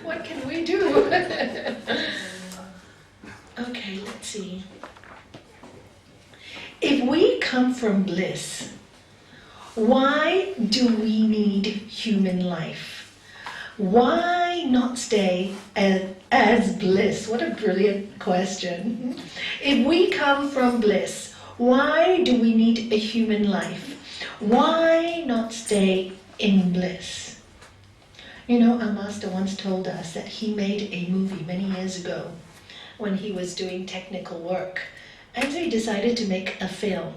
What can we do? Okay, let's see. If we come from bliss, why do we need human life? Why not stay as bliss? What a brilliant question. If we come from bliss, why do we need a human life? Why not stay in bliss? You know, our master once told us that he made a movie many years ago when he was doing technical work. And so he decided to make a film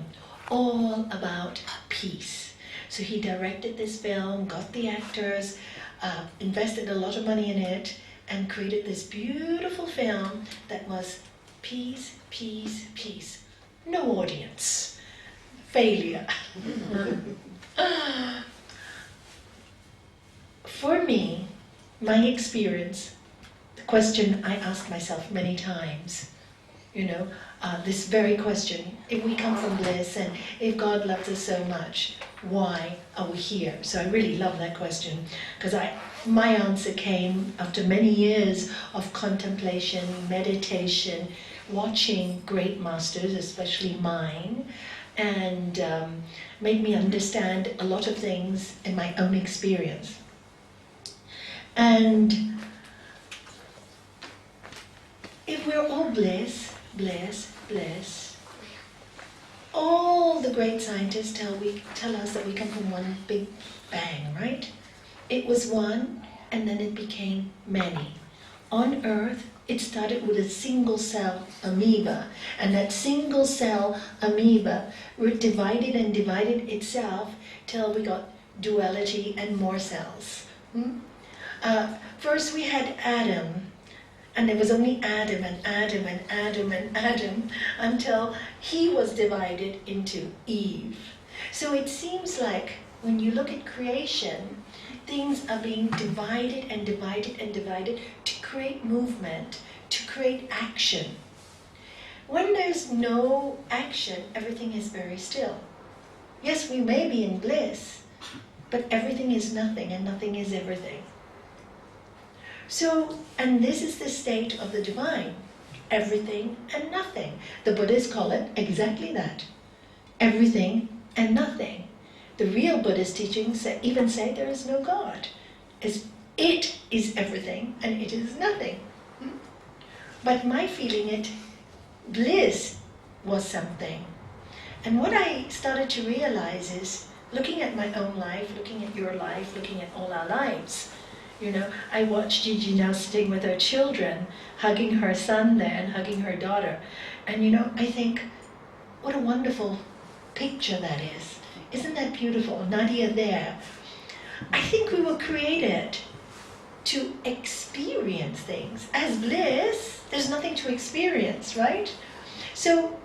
all about peace. So he directed this film, got the actors, invested a lot of money in it, and created this beautiful film that was peace, peace, peace. No audience. Failure. For me, my experience, the question I ask myself many times, this very question, if we come from bliss and if God loves us so much, why are we here? So I really love that question, because my answer came after many years of contemplation, meditation, watching great masters, especially mine, and made me understand a lot of things in my own experience. And if we're all bliss, bliss, bliss, all the great scientists tell us that we come from one big bang, right? It was one, and then it became many. On Earth, it started with a single cell amoeba, and that single cell amoeba divided and divided itself till we got duality and more cells. First we had Adam, and there was only Adam and Adam and Adam and Adam until he was divided into Eve. So it seems like when you look at creation, things are being divided and divided and divided to create movement, to create action. When there's no action, everything is very still. Yes, we may be in bliss, but everything is nothing and nothing is everything. So, and this is the state of the divine, everything and nothing. The Buddhists call it exactly that, everything and nothing. The real Buddhist teachings even say there is no God. It is everything and it is nothing. But my feeling bliss was something. And what I started to realize is, looking at my own life, looking at your life, looking at all our lives, I watched Gigi now sitting with her children, hugging her son there and hugging her daughter. And I think, what a wonderful picture that is. Isn't that beautiful? Nadia there. I think we were created to experience things. As bliss, there's nothing to experience, right? So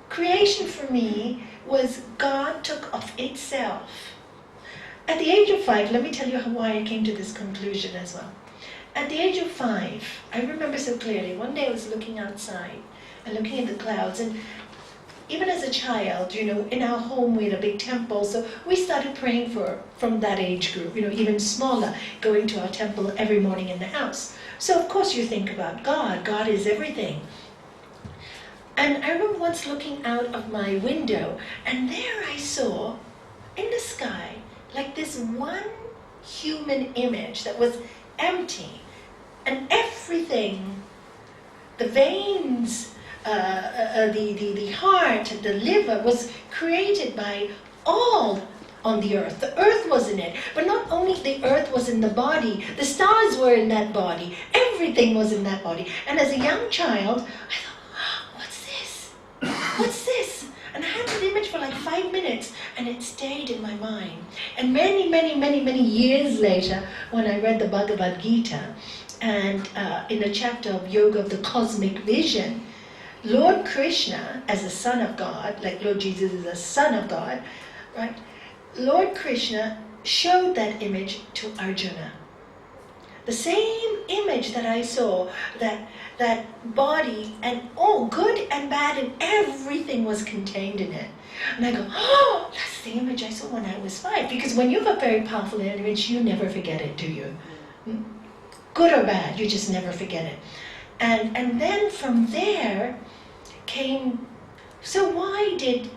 creation for me was God took of itself. At the age of 5, let me tell you why I came to this conclusion as well. At the age of 5, I remember so clearly, one day I was looking outside and looking at the clouds, and even as a child, in our home we had a big temple, so we started praying from that age group, even smaller, going to our temple every morning in the house. So of course you think about God. God is everything. And I remember once looking out of my window, and there I saw, in the sky, like this one human image that was empty, and everything, the veins, the heart, the liver was created by all on the earth. The earth was in it, but not only the earth was in the body, the stars were in that body, everything was in that body. And as a young child, I thought, what's this? What's this? And I had that image for like 5 minutes, and it stayed in my mind. And many, many, many, many years later, when I read the Bhagavad Gita, and in a chapter of Yoga of the Cosmic Vision, Lord Krishna, as a son of God, like Lord Jesus is a son of God, right? Lord Krishna showed that image to Arjuna. The same image that I saw, that body and all good and bad and everything was contained in it. And I go, oh, that's the image I saw when I was 5. Because when you have a very powerful image, you never forget it, do you? good or bad, you just never forget it. And then from there came, so why did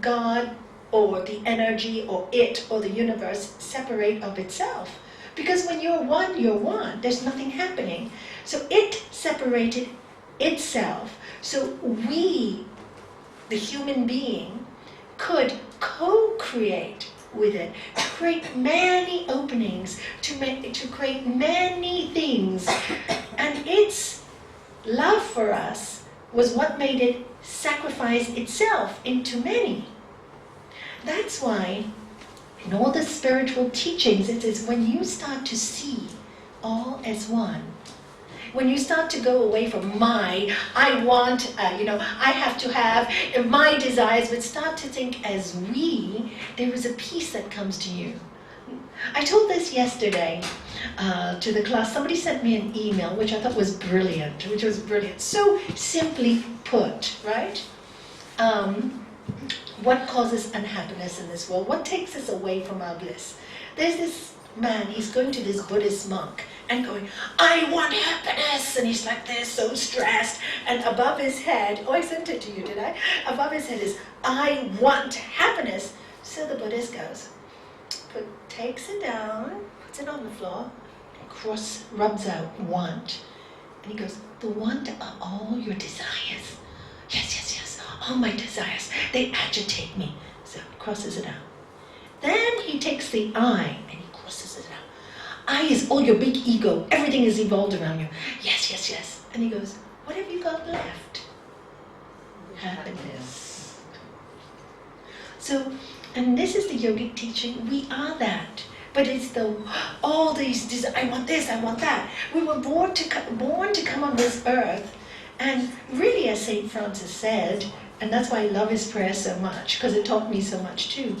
God or the energy or it or the universe separate of itself? Because when you're one, there's nothing happening. So it separated itself. So we, the human being, could co-create with it, to create many openings, to create many things. And its love for us was what made it sacrifice itself into many. That's why in all the spiritual teachings, it is when you start to see all as one, when you start to go away from I want, I have to have my desires, but start to think as we, there is a peace that comes to you. I told this yesterday to the class. Somebody sent me an email, which I thought was brilliant, So simply put, right? What causes unhappiness in this world? What takes us away from our bliss? There's this man, he's going to this Buddhist monk and going, I want happiness, and he's like this, so stressed, and above his head, I sent it to you, did I? Above his head is, I want happiness. So the Buddhist goes, takes it down, puts it on the floor, rubs out want, and he goes, the want are all your desires. Yes, all my desires, they agitate me. So crosses it out. Then he takes the I, and he crosses it out. I is all your big ego. Everything is evolved around you. Yes. And he goes, what have you got left? Happiness. So, and this is the yogic teaching. We are that. But it's all these, I want this, I want that. We were born to come on this earth. And really, as St. Francis said, and that's why I love his prayer so much, because it taught me so much too.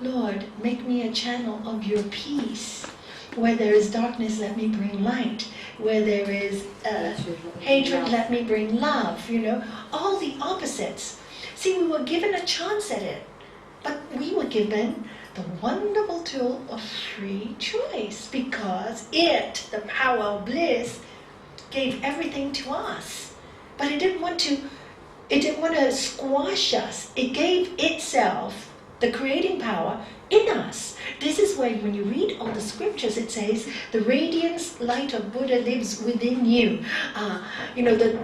Lord, make me a channel of your peace. Where there is darkness, let me bring light. Where there is hatred, let me bring love. All the opposites. See, we were given a chance at it. But we were given the wonderful tool of free choice, because it, the power of bliss, gave everything to us. But it didn't want to squash us. It gave itself, the creating power, in us. This is why when you read all the scriptures, it says, the radiance light of Buddha lives within you.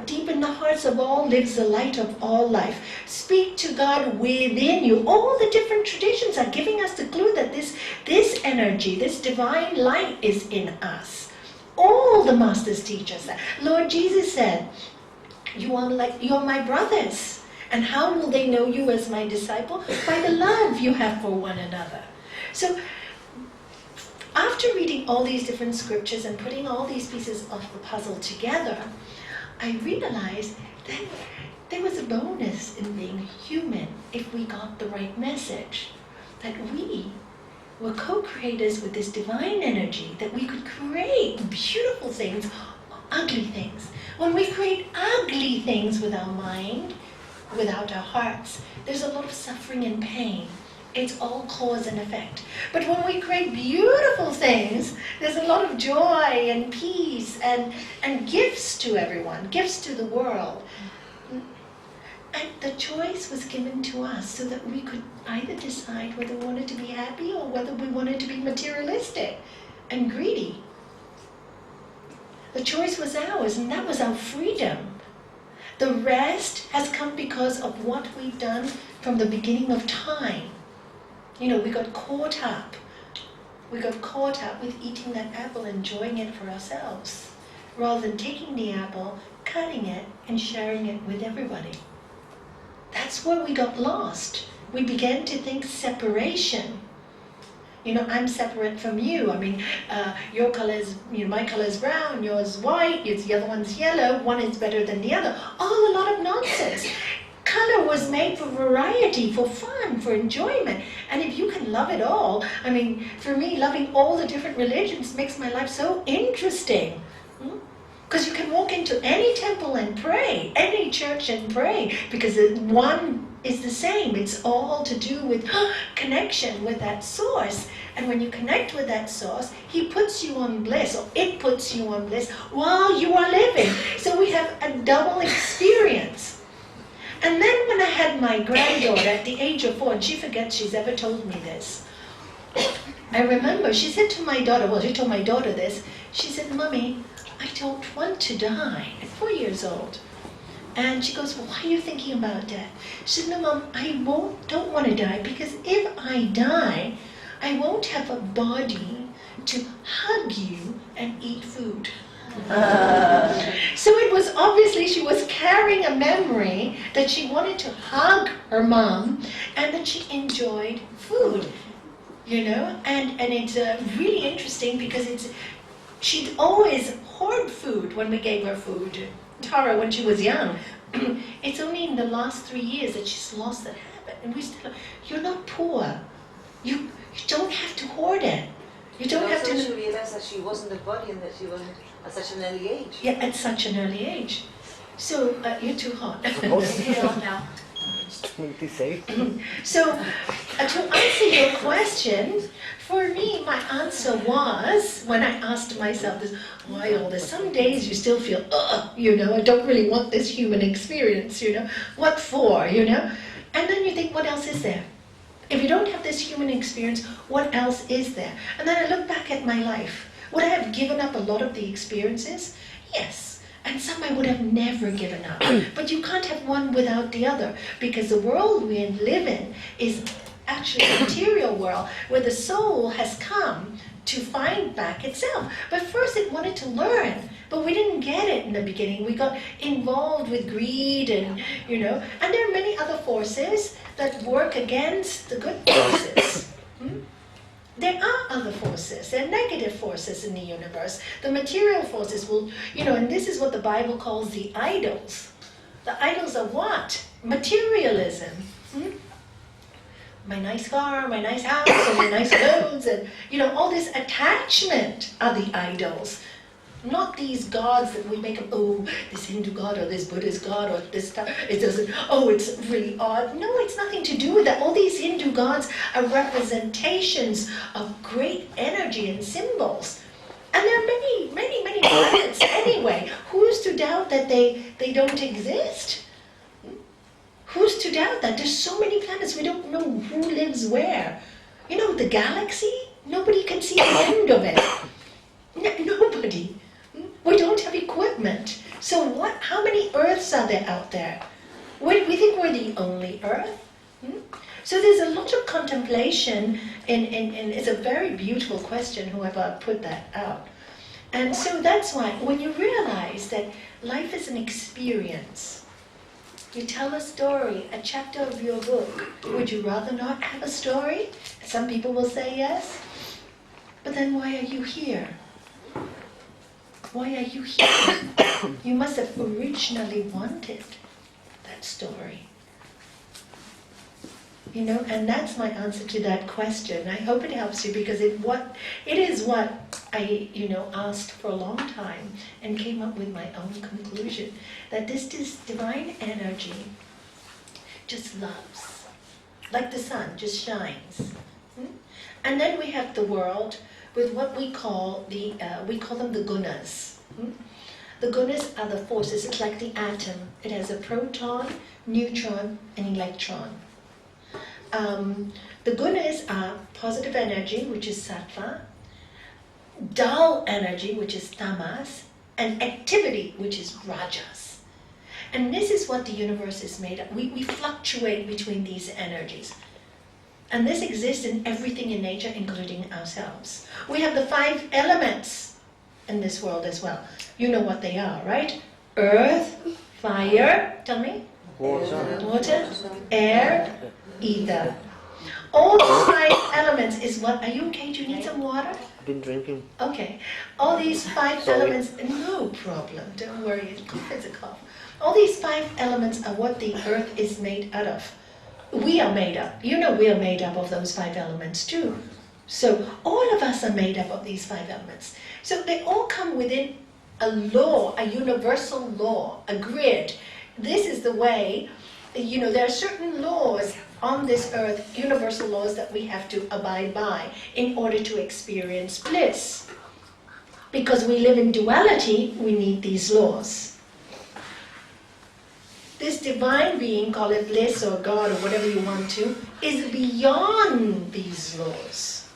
Deep in the hearts of all lives the light of all life. Speak to God within you. All the different traditions are giving us the clue that this energy, this divine light is in us. All the masters teach us that. Lord Jesus said, you're my brothers. And how will they know you as my disciple? By the love you have for one another. So, after reading all these different scriptures and putting all these pieces of the puzzle together, I realized that there was a bonus in being human if we got the right message. That we were co-creators with this divine energy, that we could create beautiful things, ugly things. When we create ugly things with our mind, without our hearts, there's a lot of suffering and pain. It's all cause and effect. But when we create beautiful things, there's a lot of joy and peace and gifts to everyone, gifts to the world. And the choice was given to us so that we could either decide whether we wanted to be happy or whether we wanted to be materialistic and greedy. The choice was ours, and that was our freedom. The rest has come because of what we've done from the beginning of time. We got caught up. We got caught up with eating that apple, enjoying it for ourselves, rather than taking the apple, cutting it, and sharing it with everybody. That's where we got lost. We began to think separation. I'm separate from you. Your color is, my color is brown, yours white, the other one's yellow, one is better than the other. All a lot of nonsense. Color was made for variety, for fun, for enjoyment. And if you can love it all, for me, loving all the different religions makes my life so interesting. Because you can walk into any temple and pray, any church and pray, because one is the same. It's all to do with connection with that source. And when you connect with that source, he puts you on bliss, or it puts you on bliss while you are living. So we have a double experience. And then when I had my granddaughter at the age of 4, and she forgets she's ever told me this, I remember she said to my daughter, well, she told my daughter this, she said, "Mommy, I don't want to die," at 4 years old. And she goes, "Well, why are you thinking about death?" She said, "No, Mom, I don't want to die, because if I die, I won't have a body to hug you and eat food." So it was obviously she was carrying a memory that she wanted to hug her mom and that she enjoyed food, you know. And it's really interesting because she'd always hoard food when we gave her food. Tara, when she was young, it's only in the last 3 years that she's lost that habit. And we still, you're not poor. You don't have to hoard it. You don't have to. She realized that she wasn't a body and that she wasn't at such an early age. Yeah, at such an early age. So you're too hot. Now. So to answer your question, for me, my answer was, when I asked myself this, why all this? Some days you still feel, you know, I don't really want this human experience, you know. What for, you know? And then you think, what else is there? If you don't have this human experience, what else is there? And then I look back at my life. Would I have given up a lot of the experiences? Yes. And some I would have never given up. But you can't have one without the other, because the world we live in is actually a material world where the soul has come to find back itself. But first it wanted to learn, but we didn't get it in the beginning. We got involved with greed and, you know, and there are many other forces that work against the good forces. There are other forces. There are negative forces in the universe. The material forces will, you know, and this is what the Bible calls the idols. The idols are what? Materialism. My nice car, my nice house, and my nice clothes, and, you know, all this attachment are the idols. Not these gods that we make up, oh, this Hindu god or this Buddhist god or this stuff. It doesn't, oh, it's really odd. No, it's nothing to do with that. All these Hindu gods are representations of great energy and symbols. And there are many, many, many planets anyway. Who's to doubt that they don't exist? Who's to doubt that? There's so many planets, we don't know who lives where. You know, the galaxy, nobody can see the end of it. Nobody. We don't have equipment. So what? How many Earths are there out there? We think we're the only Earth. So there's a lot of contemplation, and it's a very beautiful question, whoever put that out. And so that's why, when you realize that life is an experience, you tell a story, a chapter of your book, would you rather not have a story? Some people will say yes. But then why are you here? Why are you here? You must have originally wanted that story. You know, and that's my answer to that question. I hope it helps you, because it is what I, you know, asked for a long time and came up with my own conclusion, that this divine energy just loves, like the sun, just shines. And then we have the world with what we call them the gunas. The gunas are the forces. It's like the atom. It has a proton, neutron, and electron. The gunas are positive energy, which is sattva, dull energy, which is tamas, and activity, which is rajas. And this is what the universe is made of. We fluctuate between these energies. And this exists in everything in nature, including ourselves. We have the 5 elements in this world as well. You know what they are, right? Earth, fire, tell me? Water, air, ether. All these 5 elements is what, are you okay? Do you need some water? I've been drinking. Okay. All these 5 elements, no problem, don't worry, a cough is a cough. All these 5 elements are what the earth is made out of. We are made up. You know we are made up of those 5 elements too. So all of us are made up of these 5 elements. So they all come within a law, a universal law, a grid. This is the way there are certain laws on this earth, universal laws that we have to abide by in order to experience bliss. Because we live in duality, we need these laws. This divine being, call it bliss or God or whatever you want to, is beyond these laws.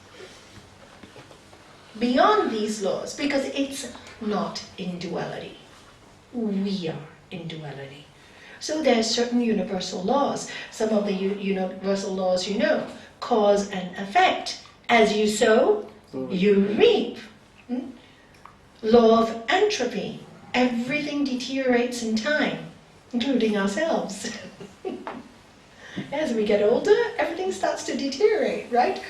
Beyond these laws, because it's not in duality. We are in duality. So there are certain universal laws. Some of the universal laws cause and effect. As you sow, you reap. Law of entropy. Everything deteriorates in time, including ourselves. As we get older, everything starts to deteriorate, right?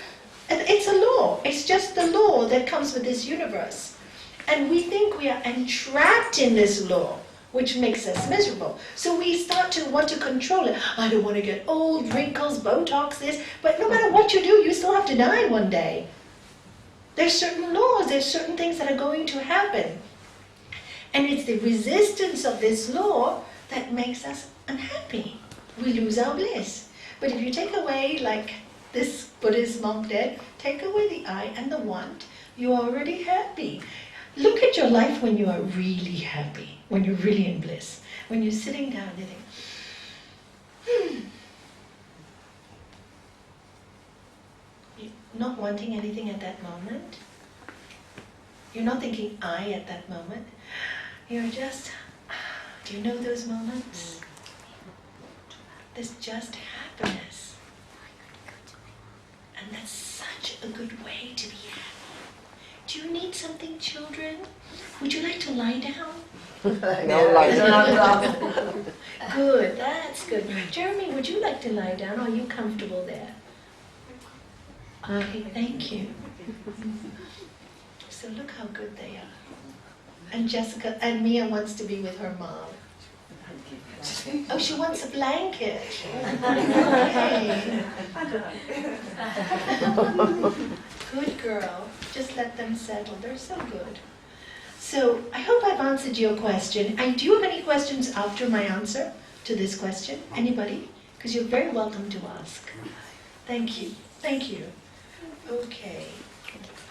And it's a law. It's just the law that comes with this universe. And we think we are entrapped in this law, which makes us miserable. So we start to want to control it. I don't want to get old, wrinkles, Botox, this. But no matter what you do, you still have to die one day. There's certain laws, there's certain things that are going to happen. And it's the resistance of this law that makes us unhappy. We lose our bliss. But if you take away, like this Buddhist monk did, take away the I and the want, you're already happy. Look at your life when you are really happy, when you're really in bliss. When you're sitting down and you think, You're not wanting anything at that moment. You're not thinking I at that moment. You're just, do you know those moments? There's just happiness. And that's such a good way to be happy. Do you need something, children? Would you like to lie down? No, lie down. Good, that's good. Jeremy, would you like to lie down? Or are you comfortable there? Okay, thank you. So look how good they are. And Jessica, and Mia wants to be with her mom. Oh, she wants a blanket. Okay. Good girl. Just let them settle. They're so good. So I hope I've answered your question. Do you have any questions after my answer to this question? Anybody? Because you're very welcome to ask. Thank you. Thank you. Okay.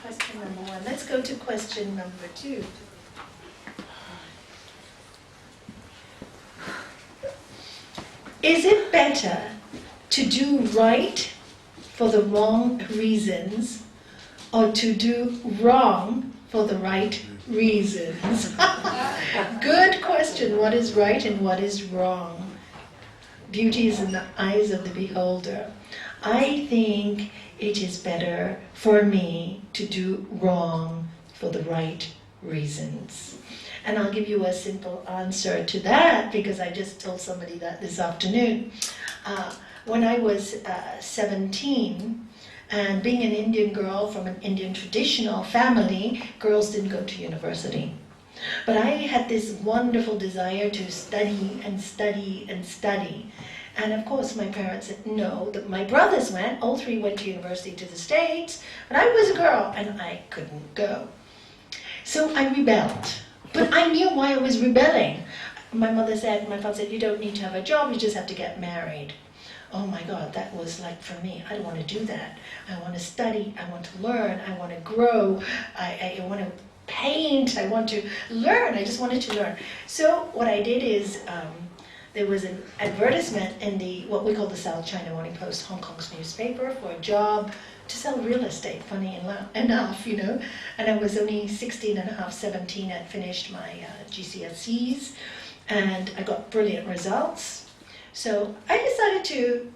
Question number 1. Let's go to question number 2. Is it better to do right for the wrong reasons or to do wrong for the right reasons? Good question. What is right and what is wrong? Beauty is in the eyes of the beholder. I think it is better for me to do wrong for the right reasons. And I'll give you a simple answer to that because I just told somebody that this afternoon. When I was 17, and being an Indian girl from an Indian traditional family, girls didn't go to university. But I had this wonderful desire to study and study and study. And of course my parents said no, that my brothers went, all 3 went to university to the States, but I was a girl and I couldn't go. So I rebelled. But I knew why I was rebelling. My father said, you don't need to have a job, you just have to get married. Oh my God, that was like for me. I don't want to do that. I want to study, I want to learn, I want to grow, I want to paint, I want to learn, I just wanted to learn. So what I did is, there was an advertisement in what we call the South China Morning Post, Hong Kong's newspaper, for a job to sell real estate, funny enough, And I was only 16 and a half, 17, I'd finished my GCSEs, and I got brilliant results. So I decided to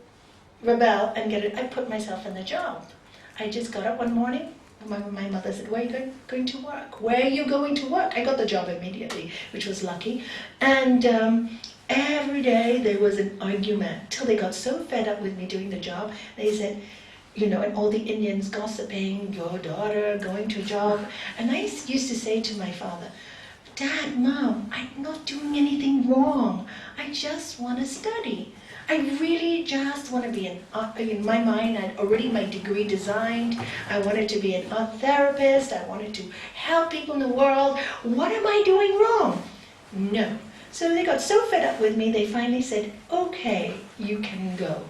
rebel and I put myself in the job. I just got up one morning, my mother said, where are you going to work? Where are you going to work? I got the job immediately, which was lucky. And every day there was an argument, till they got so fed up with me doing the job, they said, and all the Indians gossiping, your daughter going to a job. And I used to say to my father, Dad, Mom, I'm not doing anything wrong. I just want to study. I really just want to be in my mind, I had already my degree designed. I wanted to be an art therapist. I wanted to help people in the world. What am I doing wrong? No. So they got so fed up with me, they finally said, okay, you can go.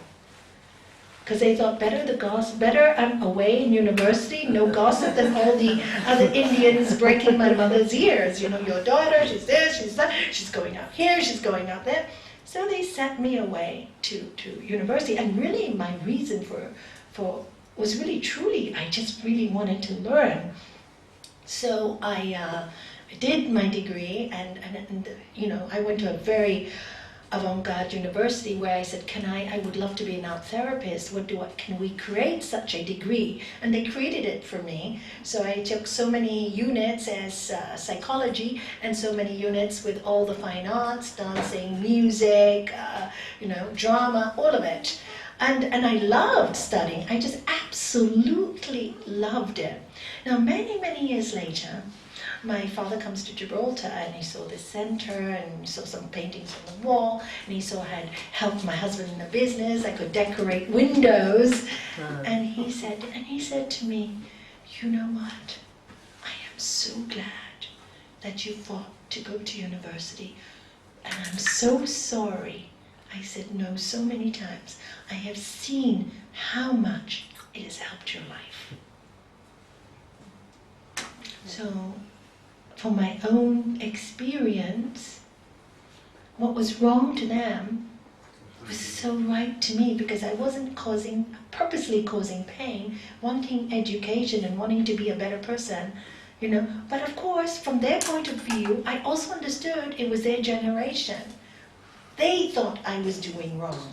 Because they thought better I'm away in university, no gossip, than all the other Indians breaking my mother's ears. You know, your daughter, she's this, she's that, she's going out here, she's going out there. So they sent me away to university, and really my reason for was really truly, I just really wanted to learn. So I did my degree, and you know, I went to a very avant-garde university where I said, I would love to be an art therapist. Can we create such a degree? And they created it for me. So I took so many units as psychology, and so many units with all the fine arts, dancing, music, you know, drama, all of it. And I loved studying. I just absolutely loved it. Now, many, many years later, my father comes to Gibraltar, and he saw this center, and he saw some paintings on the wall, and he saw I had helped my husband in the business. I could decorate windows, and he said to me, you know what? I am so glad that you fought to go to university, and I'm so sorry. I said no so many times. I have seen how much it has helped your life. So, from my own experience, what was wrong to them was so right to me, because I wasn't purposely causing pain, wanting education and wanting to be a better person, you know. But of course, from their point of view, I also understood it was their generation. They thought I was doing wrong.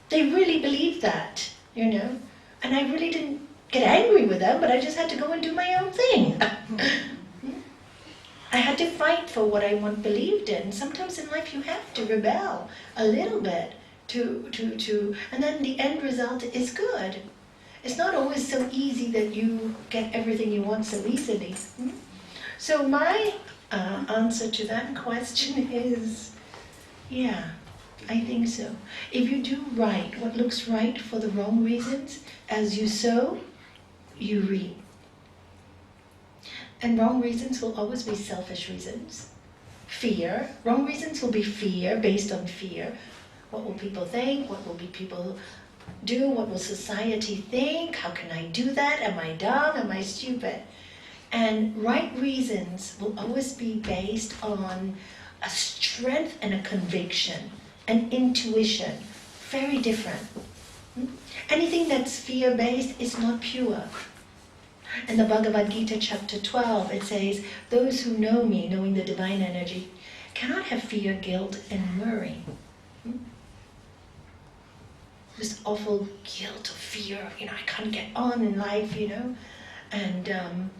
They really believed that, you know. And I really didn't get angry with them, but I just had to go and do my own thing. I had to fight for what I once believed in. Sometimes in life you have to rebel a little bit and then the end result is good. It's not always so easy that you get everything you want so easily. So my answer to that question is, yeah, I think so. If you do right, what looks right for the wrong reasons, as you sow, you reap. And wrong reasons will always be selfish reasons. Fear. Wrong reasons will be fear, based on fear. What will people think? What will people do? What will society think? How can I do that? Am I dumb? Am I stupid? And right reasons will always be based on a strength and a conviction, an intuition. Very different. Anything that's fear-based is not pure. In the Bhagavad Gita, chapter 12, it says, those who know me, knowing the divine energy, cannot have fear, guilt, and worry. This awful guilt or fear, you know, I can't get on in life, you know. And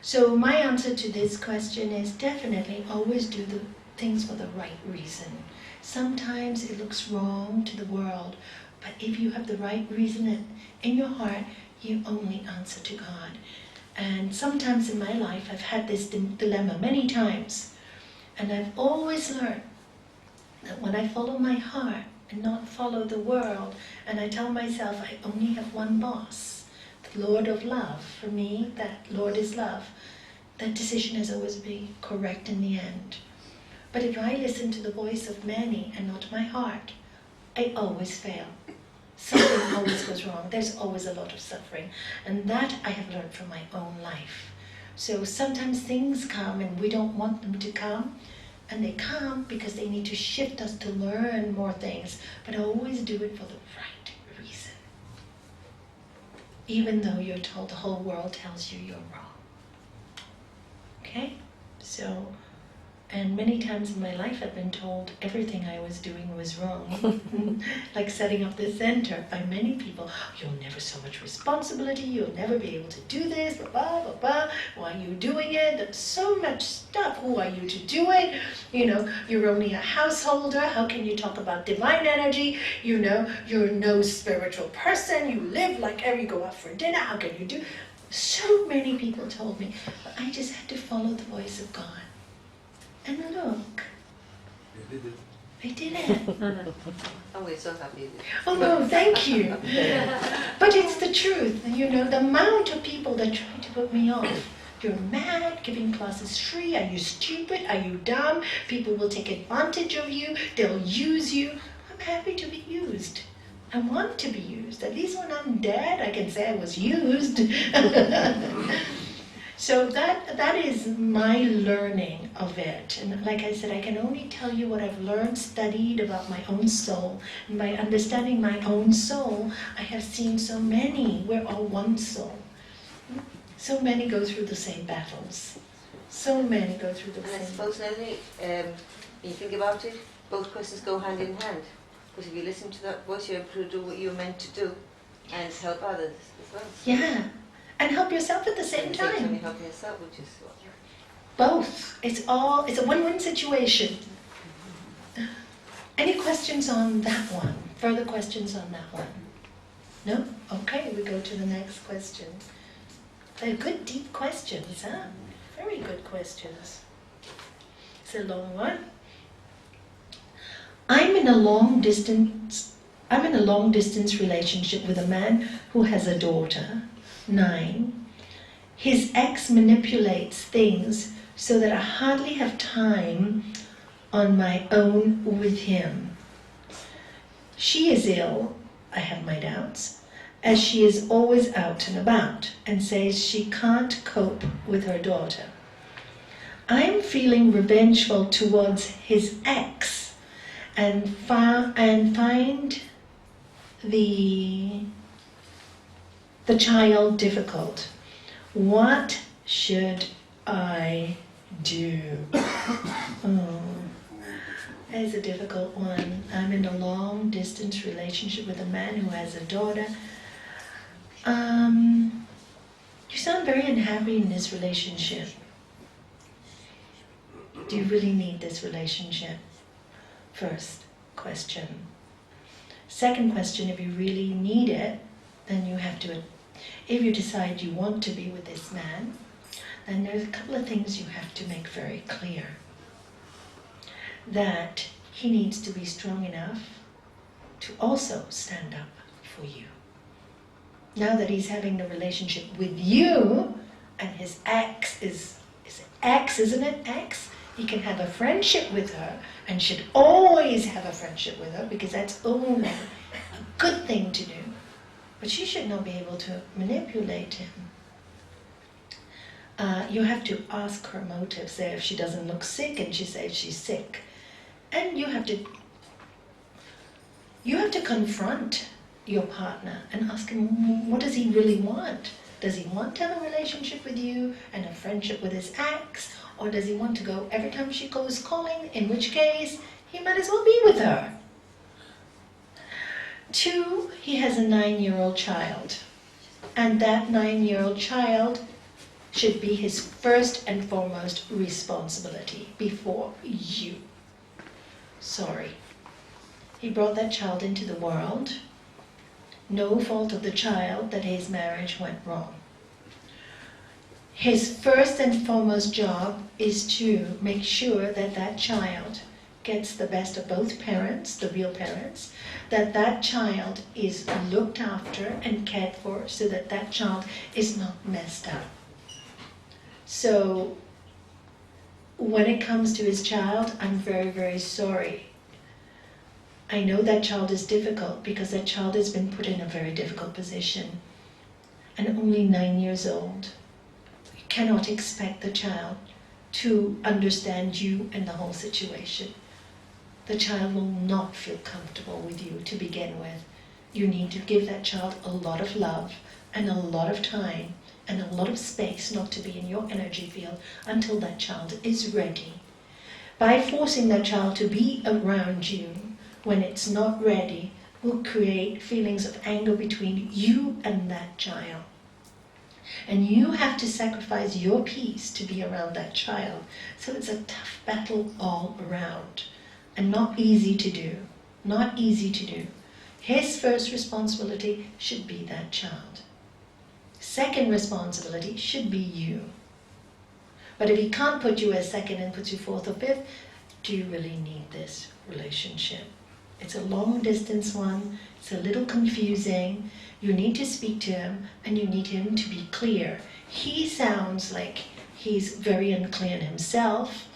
so my answer to this question is definitely always do the things for the right reason. Sometimes it looks wrong to the world, but if you have the right reason in your heart, you only answer to God. And sometimes in my life, I've had this dilemma many times. And I've always learned that when I follow my heart and not follow the world, and I tell myself I only have one boss, the Lord of love. For me, that Lord is love. That decision has always been correct in the end. But if I listen to the voice of many and not my heart, I always fail. Something always goes wrong. There's always a lot of suffering. And that I have learned from my own life. So sometimes things come and we don't want them to come. And they come because they need to shift us to learn more things. But I always do it for the right reason. Even though you're told, the whole world tells you you're wrong. Okay? So, and many times in my life I've been told everything I was doing was wrong. Like setting up this center by many people. You'll never so much responsibility, you'll never be able to do this, blah, blah, blah, blah. Why are you doing it? There's so much stuff. Who are you to do it? You know, you're only a householder. How can you talk about divine energy? You know, you're no spiritual person. You live like you go out for dinner. How can you do? So many people told me, but I just had to follow the voice of God. And look, I did it. Oh, we're so happy. Oh no, thank you. But it's the truth, you know, the amount of people that try to put me off, You're mad, giving classes free. Are you stupid? Are you dumb? People will take advantage of you. They'll use you. I'm happy to be used. I want to be used. At least when I'm dead, I can say I was used. So that is my learning of it. And like I said, I can only tell you what I've learned, studied about my own soul. And by understanding my own soul, I have seen so many. We're all one soul. So many go through the same battles. So many go through the And I same. suppose, Nalanie, when you think about it, both questions go hand in hand. Because if you listen to that voice, you're able to do what you're meant to do and help others as well. Yeah, and help yourself at the same And you're time. helping yourself, which is what. Both. It's a win-win situation. Any questions on that one? Further questions on that one? No? Okay, we go to the next question. They're good, deep questions, huh? Very good questions. It's a long one. I'm in a long distance relationship with a man who has a daughter, 9. His ex manipulates things so that I hardly have time on my own with him. She is ill, I have my doubts, as she is always out and about and says she can't cope with her daughter. I am feeling revengeful towards his ex and find the child difficult. What should I do? Oh, that is a difficult one. I'm in a long distance relationship with a man who has a daughter. You sound very unhappy in this relationship. Do you really need this relationship? First question. Second question, if you really need it, then you have to, if you decide you want to be with this man, then there's a couple of things you have to make very clear. That he needs to be strong enough to also stand up for you. Now that he's having the relationship with you, and his ex is ex, isn't it? Ex? He can have a friendship with her, and should always have a friendship with her, because that's only a good thing to do. But she should not be able to manipulate him. You have to ask her motives there. If she doesn't look sick and she says she's sick, and you have to confront your partner and ask him, what does he really want? Does he want to have a relationship with you and a friendship with his ex? Or does he want to go every time she goes calling, in which case he might as well be with her? 2, he has a 9-year-old child. And that 9-year-old child should be his first and foremost responsibility before you. Sorry. He brought that child into the world. No fault of the child that his marriage went wrong. His first and foremost job is to make sure that that child gets the best of both parents, the real parents, that that child is looked after and cared for so that that child is not messed up. So when it comes to his child, I'm very, very sorry. I know that child is difficult because that child has been put in a very difficult position and only 9 years old. You cannot expect the child to understand you and the whole situation. The child will not feel comfortable with you to begin with. You need to give that child a lot of love and a lot of time and a lot of space not to be in your energy field until that child is ready. By forcing that child to be around you when it's not ready will create feelings of anger between you and that child. And you have to sacrifice your peace to be around that child. So it's a tough battle all around. And not easy to do. Not easy to do. His first responsibility should be that child. Second responsibility should be you. But if he can't put you as second and puts you fourth or fifth, do you really need this relationship? It's a long distance one. It's a little confusing. You need to speak to him and you need him to be clear. he sounds like he's very unclear in himself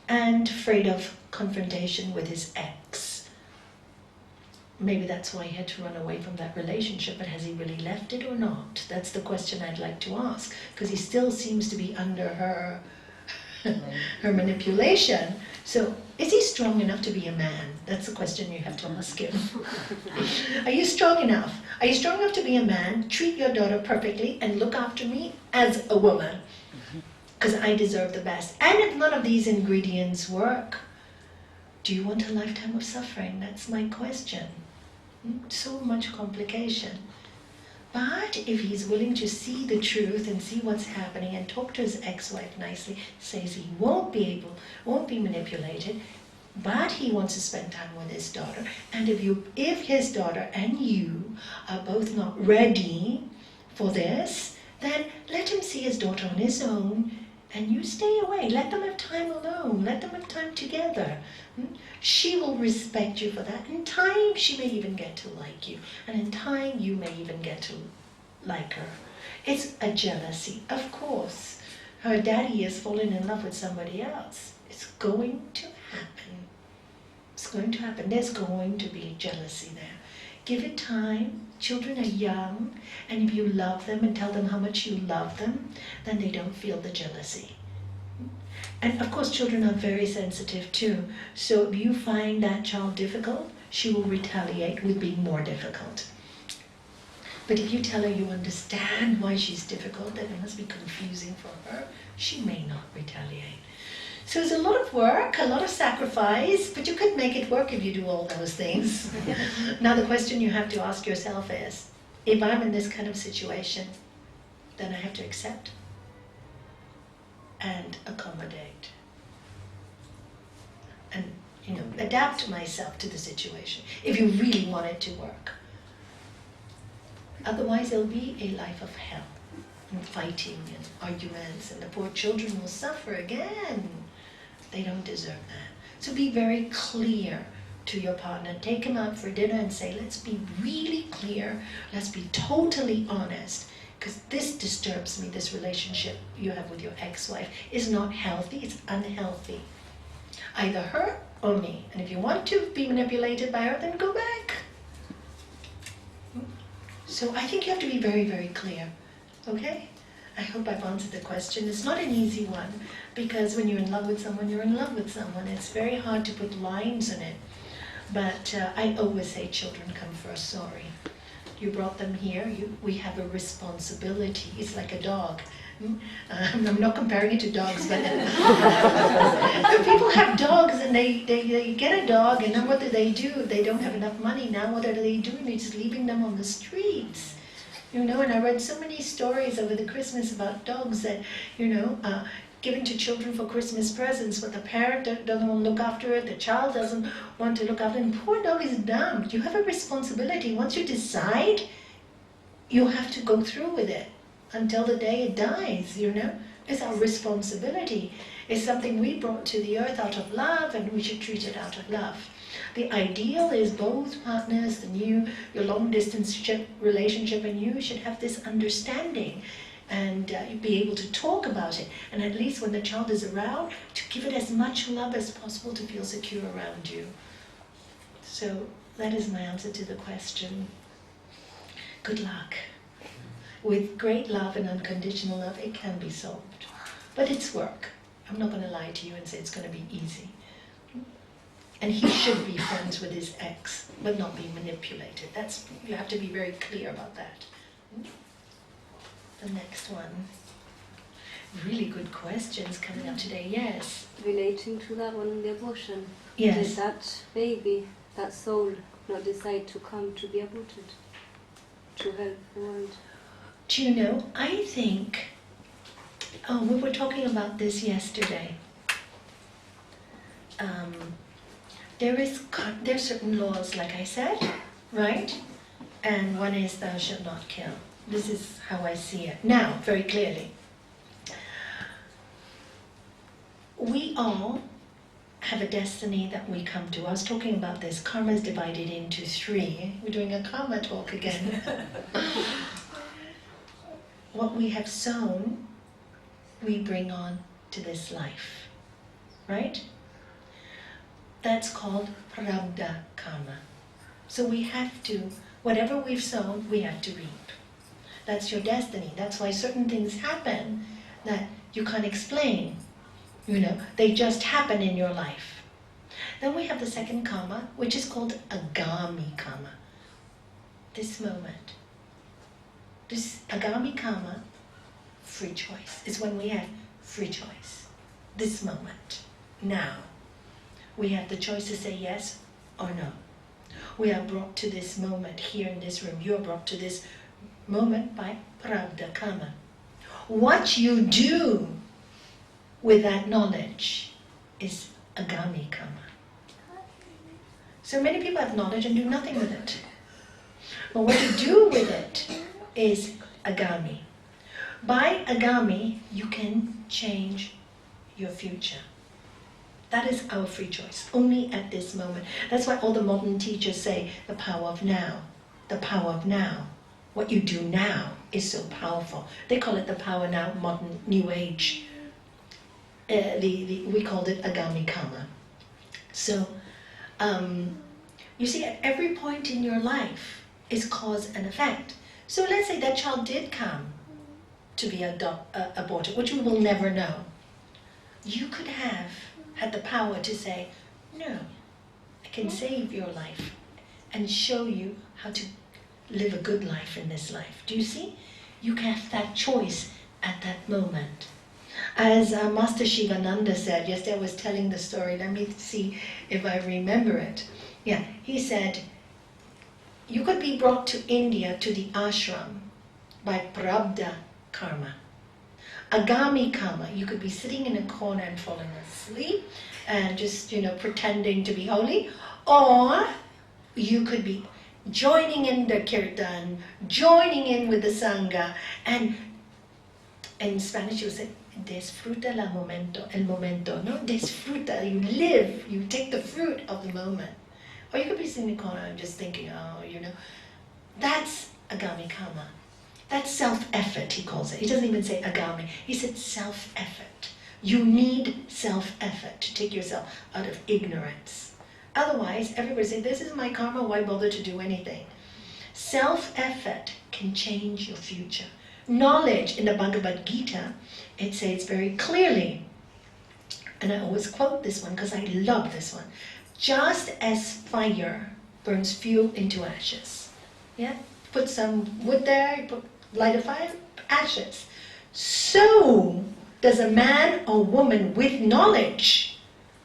and afraid of confrontation with his ex. Maybe that's why he had to run away from that relationship, but has he really left it or not? That's the question I'd like to ask, because he still seems to be under her manipulation. So, is he strong enough to be a man? That's the question you have to ask him. Are you strong enough? Are you strong enough to be a man, treat your daughter perfectly, and look after me as a woman? Because I deserve the best. And if none of these ingredients work, do you want a lifetime of suffering? That's my question. So much complication. But if he's willing to see the truth and see what's happening and talk to his ex-wife nicely, says he won't be manipulated, but he wants to spend time with his daughter. And if his daughter and you are both not ready for this, then let him see his daughter on his own, and you stay away. Let them have time alone. Let them have time together. She will respect you for that. In time, she may even get to like you. And in time, you may even get to like her. It's a jealousy. Of course, her daddy has fallen in love with somebody else. It's going to happen. It's going to happen. There's going to be jealousy there. Give it time. Children are young, and if you love them and tell them how much you love them, then they don't feel the jealousy. And of course, children are very sensitive too. So if you find that child difficult, she will retaliate with being more difficult. But if you tell her you understand why she's difficult, that it must be confusing for her, she may not retaliate. So it's a lot of work, a lot of sacrifice, but you could make it work if you do all those things. Now the question you have to ask yourself is, if I'm in this kind of situation, then I have to accept and accommodate and adapt myself to the situation if you really want it to work. Otherwise it'll be a life of hell and fighting and arguments, and the poor children will suffer again. They don't deserve that. So be very clear to your partner. Take him out for dinner and say, let's be really clear. Let's be totally honest. Because this disturbs me, this relationship you have with your ex-wife is not healthy, it's unhealthy. Either her or me. And if you want to be manipulated by her, then go back. So I think you have to be very, very clear. Okay? I hope I've answered the question. It's not an easy one, because when you're in love with someone, you're in love with someone. It's very hard to put lines in it. But I always say children come first, sorry. You brought them here, we have a responsibility. It's like a dog. I'm not comparing it to dogs, but people have dogs and they get a dog, and then what do? They don't have enough money. Now what are they doing? They're just leaving them on the streets. And I read so many stories over the Christmas about dogs that, given to children for Christmas presents, but the parent doesn't want to look after it, the child doesn't want to look after it, and poor dog is dumped. You have a responsibility. Once you decide, you have to go through with it until the day it dies, It's our responsibility. It's something we brought to the earth out of love, and we should treat it out of love. The ideal is both partners, your long-distance relationship, and you should have this understanding and be able to talk about it. And at least when the child is around, to give it as much love as possible to feel secure around you. So that is my answer to the question. Good luck. With great love and unconditional love, it can be solved. But it's work. I'm not going to lie to you and say it's going to be easy. And he should be friends with his ex, but not be manipulated. You have to be very clear about that. The next one. Really good questions coming up today, yes. Relating to that one, the abortion. Yes. Did that baby, that soul, not decide to come to be aborted? To help the world? Do you know, I think, we were talking about this yesterday. There's certain laws, like I said, right? And one is thou shalt not kill. This is how I see it now, very clearly. We all have a destiny that we come to. I was talking about this. Karma is divided into 3. We're doing a karma talk again. What we have sown we bring on to this life, right? That's called prarabdha karma. So we have to, whatever we've sown, we have to reap. That's your destiny. That's why certain things happen that you can't explain. They just happen in your life. Then we have the second karma, which is called agami karma. This moment. This agami karma, free choice, is when we have free choice. This moment, now. We have the choice to say yes or no. We are brought to this moment here in this room. You are brought to this moment by prarabdha karma. What you do with that knowledge is agami karma. So many people have knowledge and do nothing with it. But what you do with it is agami. By agami, you can change your future. That is our free choice, only at this moment. That's why all the modern teachers say the power of now. The power of now. What you do now is so powerful. They call it the power now, modern New Age. We called it agami karma. So, you see, at every point in your life is cause and effect. So let's say that child did come to be aborted, which we will never know. You could have had the power to say, no, I can save your life and show you how to live a good life in this life. Do you see? You have that choice at that moment. As Master Shivananda said, yesterday I was telling the story, let me see if I remember it. Yeah, he said, you could be brought to India to the ashram by prarabdha karma. Agami karma, you could be sitting in a corner and falling asleep and just, pretending to be holy. Or you could be joining in the kirtan, joining in with the sangha, and in Spanish you say, disfruta el momento, no? Disfruta, you live, you take the fruit of the moment. Or you could be sitting in the corner and just thinking, that's agami karma. That's self-effort, he calls it. He doesn't even say agami. He said self-effort. You need self-effort to take yourself out of ignorance. Otherwise, everybody says, this is my karma, why bother to do anything? Self-effort can change your future. Knowledge, in the Bhagavad Gita, it says very clearly, and I always quote this one because I love this one, just as fire burns fuel into ashes. Yeah? Put some wood there, light a fire, ashes. So does a man or woman with knowledge,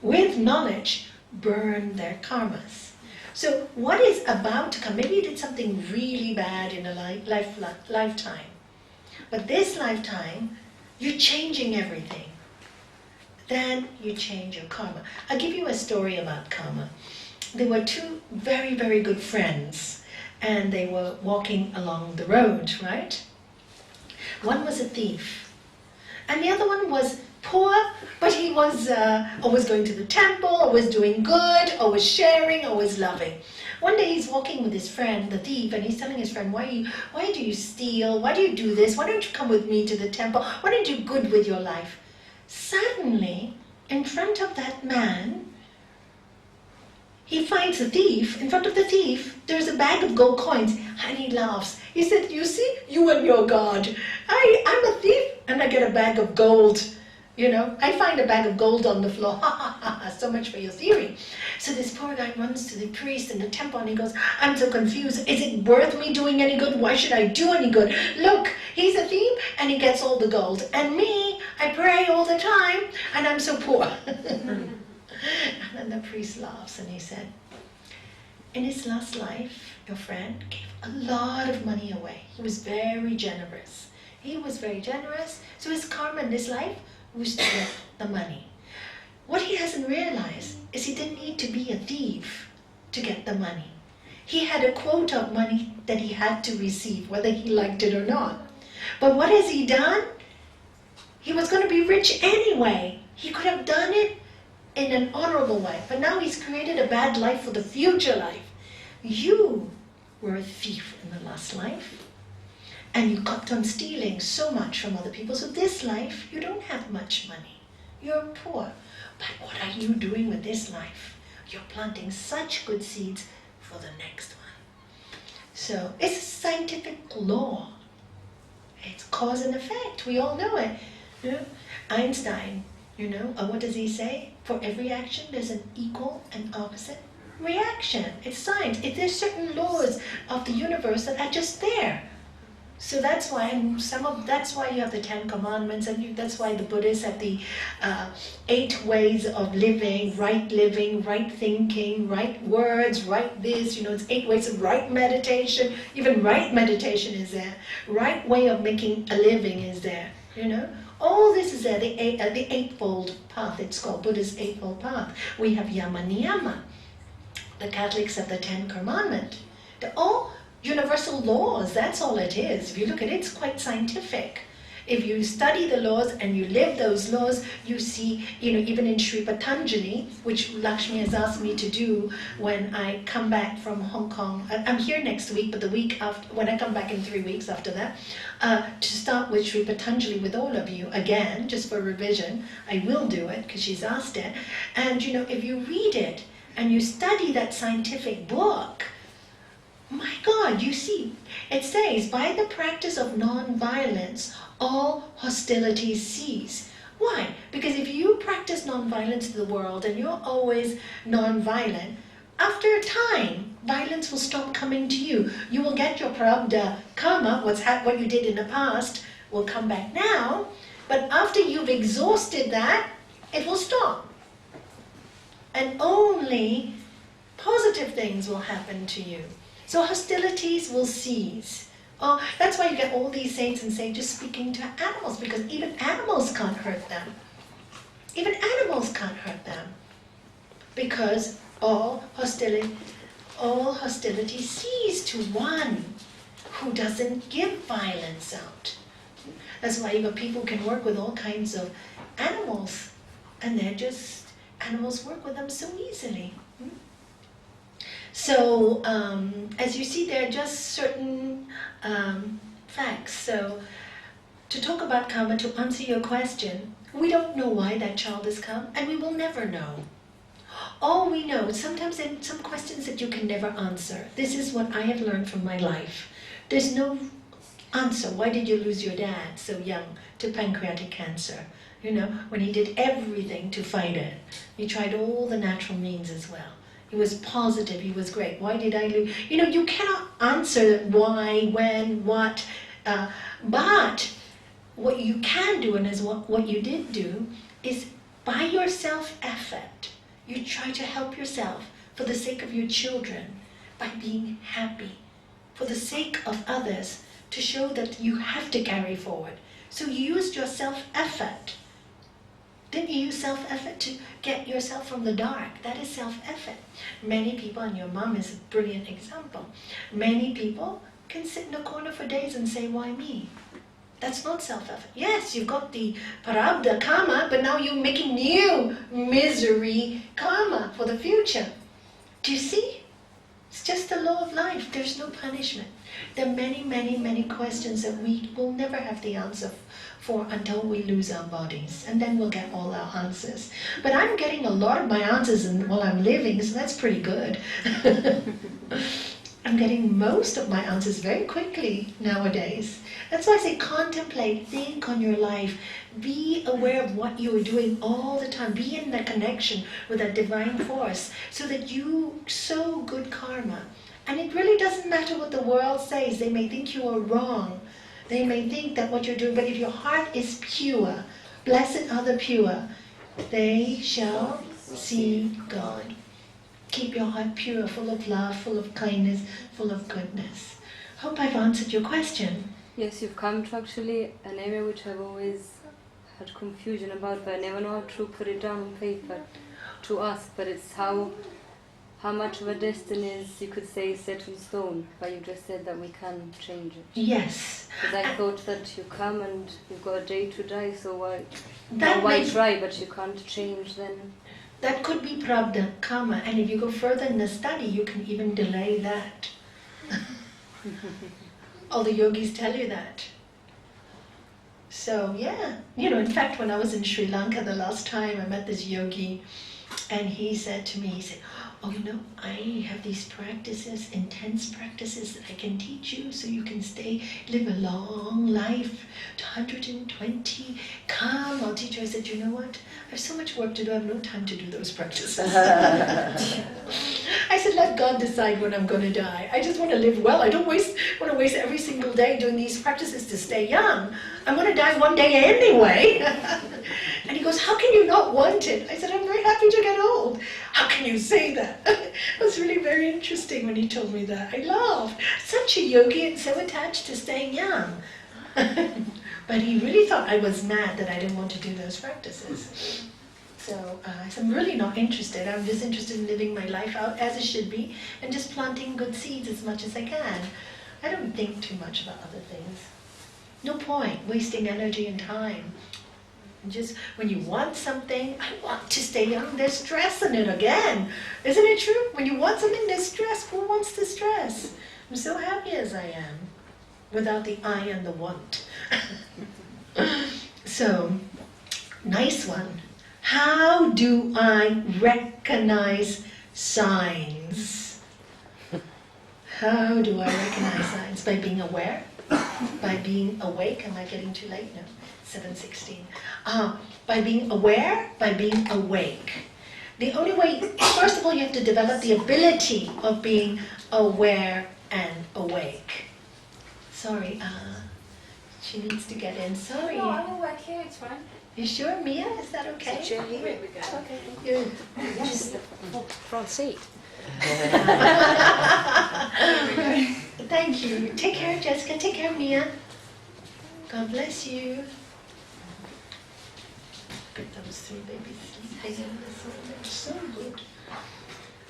burn their karmas. So what is about to come, maybe you did something really bad in a lifetime, but this lifetime, you're changing everything. Then you change your karma. I'll give you a story about karma. There were two very, very good friends, and they were walking along the road, right? One was a thief, and the other one was poor, but he was always going to the temple, always doing good, always sharing, always loving. One day he's walking with his friend, the thief, and he's telling his friend, why do you steal? Why do you do this? Why don't you come with me to the temple? Why don't you do good with your life? Suddenly, in front of that man, he finds the thief. In front of the thief, there's a bag of gold coins, and he laughs. He said, you see, you and your God. I'm a thief, and I get a bag of gold. I find a bag of gold on the floor. Ha, ha, ha, ha. So much for your theory. So this poor guy runs to the priest in the temple, and he goes, I'm so confused. Is it worth me doing any good? Why should I do any good? Look, he's a thief, and he gets all the gold. And me, I pray all the time, and I'm so poor. And then the priest laughs, and he said, in his last life, your friend gave a lot of money away. He was very generous. So his karma in this life was to get the money. What he hasn't realized is he didn't need to be a thief to get the money. He had a quota of money that he had to receive, whether he liked it or not. But what has he done? He was going to be rich anyway. He could have done it in an honorable way. But now he's created a bad life for the future life. You were a thief in the last life. and you kept on stealing so much from other people. So this life, you don't have much money. You're poor. But what are you doing with this life? You're planting such good seeds for the next one. So it's a scientific law. It's cause and effect. We all know it. You know? Einstein, what does he say? For every action, there's an equal and opposite reaction. It's science. There's certain laws of the universe that are just there. So that's why, that's why you have the 10 Commandments, and that's why the Buddhists have the 8 ways of living, right thinking, right words, right this. It's 8 ways of right meditation. Even right meditation is there. Right way of making a living is there. All this is there. The eightfold path. It's called Buddha's eightfold path. We have yama niyama. The Catholics have the 10 Commandments. They're all universal laws, that's all it is. If you look at it, it's quite scientific. If you study the laws and you live those laws, you see, even in Sri Patanjali, which Lakshmi has asked me to do when I come back from Hong Kong. I'm here next week, but the week after, when I come back in 3 weeks after that, to start with Sri Patanjali with all of you, again, just for revision. I will do it, because she's asked it. And, if you read it, and you study that scientific book, my God, you see, it says, by the practice of non-violence, all hostilities cease. Why? Because if you practice non-violence to the world and you're always non-violent, after a time, violence will stop coming to you. You will get your prarabdha karma, what you did in the past will come back now, but after you've exhausted that, it will stop. And only positive things will happen to you. So hostilities will cease. Oh, that's why you get all these saints and sages speaking to animals, because even animals can't hurt them. Even animals can't hurt them. Because all hostility cease to one who doesn't give violence out. That's why people can work with all kinds of animals, and animals work with them so easily. So, as you see, there are just certain facts. So, to talk about karma, to answer your question, we don't know why that child has come, and we will never know. All we know, sometimes there are some questions that you can never answer. This is what I have learned from my life. There's no answer. Why did you lose your dad so young to pancreatic cancer? When he did everything to fight it. He tried all the natural means as well. He was positive, he was great. Why did I lose? You cannot answer why, when, what, but what you can do, and is what you did do, is by your self-effort, you try to help yourself for the sake of your children, by being happy, for the sake of others, to show that you have to carry forward. So you used your self-effort. Didn't you use self-effort to get yourself from the dark? That is self-effort. Many people, and your mom is a brilliant example, many people can sit in a corner for days and say, why me? That's not self-effort. Yes, you've got the prarabdha karma, but now you're making new misery karma for the future. Do you see? It's just the law of life. There's no punishment. There are many, many, many questions that we will never have the answer for until we lose our bodies, and then we'll get all our answers. But I'm getting a lot of my answers while I'm living, so that's pretty good. I'm getting most of my answers very quickly nowadays. That's why I say contemplate, think on your life, be aware of what you are doing all the time, be in that connection with that divine force, so that you sow good karma. And it really doesn't matter what the world says. They may think you are wrong. They may think that what you're doing, but if your heart is pure, blessed are the pure, they shall see God. Keep your heart pure, full of love, full of kindness, full of goodness. Hope I've answered your question. Yes, you've come to actually an area which I've always had confusion about, but I never know how to put it down on paper to ask, but it's how much of a destiny is, you could say, set in stone, but you just said that we can change it. Yes. Because I thought that you come and you've got a day to die, so why That try, but you can't change then? That could be prarabdha karma, and if you go further in the study, you can even delay that. All the yogis tell you that. So yeah, in fact, when I was in Sri Lanka the last time, I met this yogi, and he said to me, he said, oh, I have these practices, intense practices that I can teach you so you can live a long life, 120, calm. I'll teach you. I said, you know what? I have so much work to do. I have no time to do those practices. I said, let God decide when I'm going to die. I just want to live well. I don't want to waste every single day doing these practices to stay young. I'm going to die one day anyway. And he goes, how can you not want it? I said, I'm very happy to get old. How can you say that? It was really very interesting when he told me that. I laughed. Such a yogi and so attached to staying young. But he really thought I was mad that I didn't want to do those practices. So I'm really not interested. I'm just interested in living my life out as it should be and just planting good seeds as much as I can. I don't think too much about other things. No point wasting energy and time. Just when you want something, I want to stay young, there's stress in it again. Isn't it true? When you want something, there's stress. Who wants the stress? I'm so happy as I am, without the I and the want. So, nice one. How do I recognize signs? How do I recognize signs? By being aware? By being awake? Am I getting too late? No. 7:16. By being aware, by being awake. The only way, first of all, you have to develop the ability of being aware and awake. Sorry, she needs to get in. Sorry. No, I will work here, it's fine. You sure, Mia? Is that okay? Is it here? Here we go. Okay, thank you. Yes, the front seat. Thank you. Take care, Jessica. Take care, Mia. God bless you. Look at those three babies sleeping in this one. They're so good.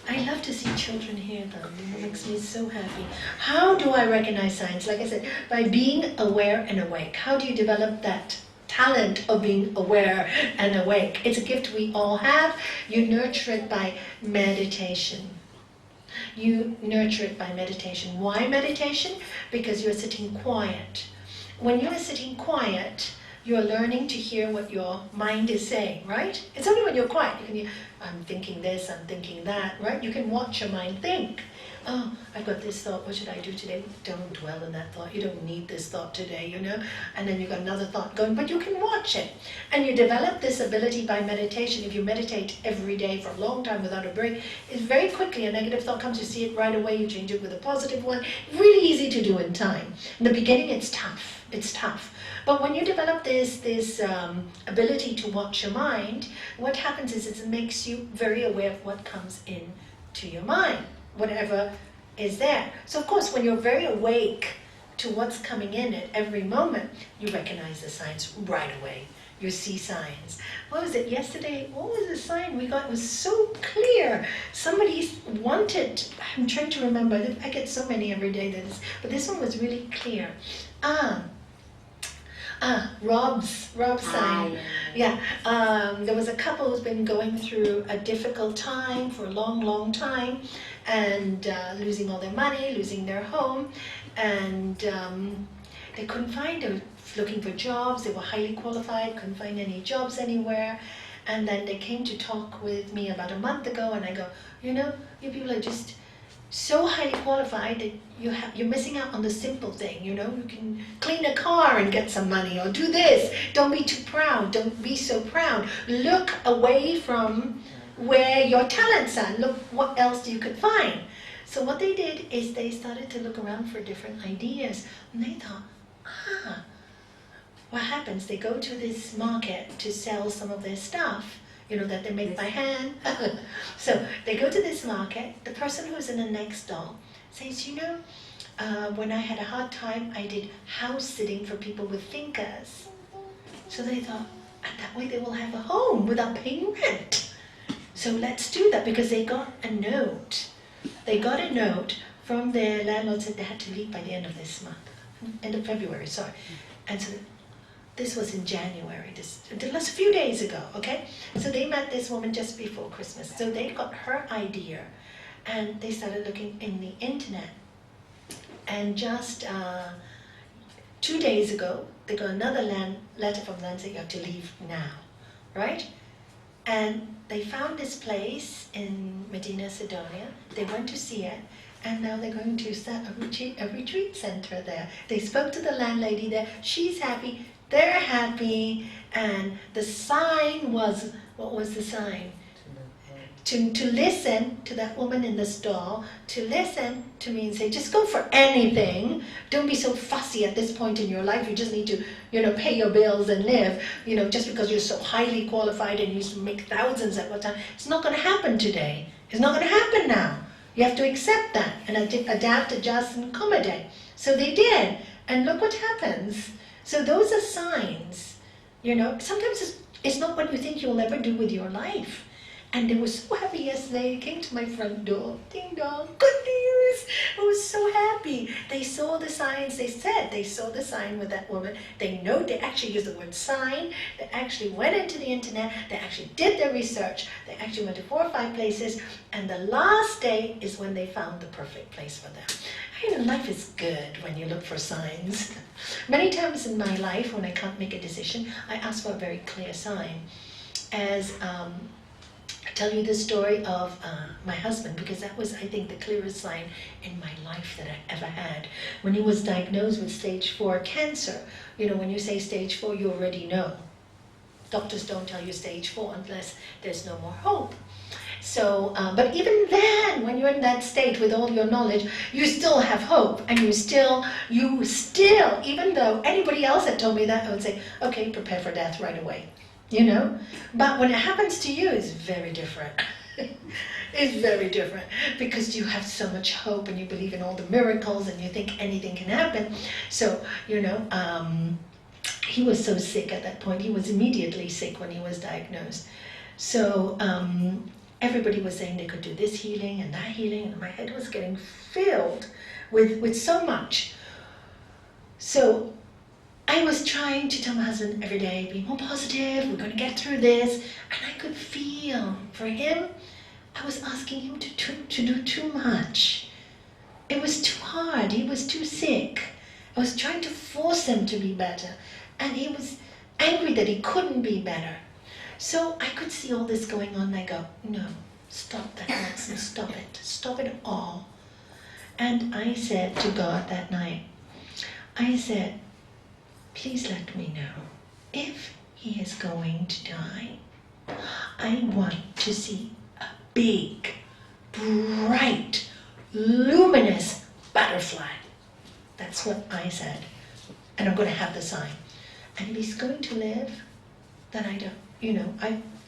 I love to see children hear them. It makes me so happy. How do I recognize signs? Like I said, by being aware and awake. How do you develop that talent of being aware and awake? It's a gift we all have. You nurture it by meditation. You nurture it by meditation. Why meditation? Because you're sitting quiet. When you're sitting quiet, you're learning to hear what your mind is saying, right? It's only when you're quiet you can hear, I'm thinking this, I'm thinking that, right? You can watch your mind think. Oh, I've got this thought, what should I do today? Don't dwell on that thought. You don't need this thought today, And then you've got another thought going, but you can watch it. And you develop this ability by meditation. If you meditate every day for a long time without a break, it's very quickly a negative thought comes, you see it right away, you change it with a positive one. Really easy to do in time. In the beginning, it's tough. It's tough. But when you develop this ability to watch your mind, what happens is it makes you very aware of what comes in to your mind, whatever is there. So of course, when you're very awake to what's coming in at every moment, you recognize the signs right away. You see signs. What was it yesterday? What was the sign we got? It was so clear. Somebody wanted, I'm trying to remember, I get so many every day, but this one was really clear. Rob's sign. Yeah, there was a couple who's been going through a difficult time for a long, long time, and losing all their money, losing their home, and they couldn't find it. Looking for jobs, they were highly qualified, couldn't find any jobs anywhere, and then they came to talk with me about a month ago, and I go, you people are just so highly qualified that you're missing out on the simple thing, you can clean a car and get some money, or do this. Don't be too proud. Don't be so proud. Look away from where your talents are. Look what else you could find. So what they did is they started to look around for different ideas, and they thought, what happens? They go to this market to sell some of their stuff, that they make by hand. So they go to this market. The person who's in the next stall says, when I had a hard time, I did house sitting for people with thinkers. So they thought, and that way they will have a home without paying rent. So let's do that, because they got a note. They got a note from their landlord said they had to leave by the end of this month, end of February, sorry. And so this was in January, just a few days ago, okay? So they met this woman just before Christmas. So they got her idea, and they started looking in the internet. And just 2 days ago, they got another letter from land saying you have to leave now, right? And they found this place in Medina, Sidonia. They went to see it, and now they're going to start a retreat center there. They spoke to the landlady there. She's happy. They're happy. And the sign was, what was the sign? To listen to that woman in the stall, to listen to me and say, just go for anything. Don't be so fussy at this point in your life. You just need to, pay your bills and live. Just because you're so highly qualified and you make thousands at one time. It's not going to happen today. It's not going to happen now. You have to accept that and adapt, adjust, and accommodate. So they did. And look what happens. So those are signs. Sometimes it's not what you think you'll ever do with your life. And they were so happy yesterday. They came to my front door. Ding dong, good news. I was so happy. They saw the signs. They said they saw the sign with that woman. They actually used the word sign. They actually went into the internet. They actually did their research. They actually went to 4 or 5 places. And the last day is when they found the perfect place for them. Life is good when you look for signs. Many times in my life, when I can't make a decision, I ask for a very clear sign. As I tell you the story of my husband, because that was, I think, the clearest sign in my life that I ever had. When he was diagnosed with stage 4 cancer, when you say stage 4, you already know. Doctors don't tell you stage 4 unless there's no more hope. So, but even then, when you're in that state with all your knowledge, you still have hope, and you still, even though anybody else had told me that, I would say, okay, prepare for death right away. But when it happens to you, it's very different. It's very different because you have so much hope and you believe in all the miracles and you think anything can happen. So, he was so sick at that point. He was immediately sick when he was diagnosed. So, everybody was saying they could do this healing and that healing, and my head was getting filled with so much. So, I was trying to tell my husband every day, be more positive, we're going to get through this. And I could feel, for him, I was asking him to do too much. It was too hard, he was too sick. I was trying to force him to be better. And he was angry that he couldn't be better. So I could see all this going on and I go, no, stop that nonsense, stop it all. And I said to God that night, I said, please let me know if he is going to die. I want to see a big, bright, luminous butterfly. That's what I said. And I'm going to have the sign. And if he's going to live, then I don't,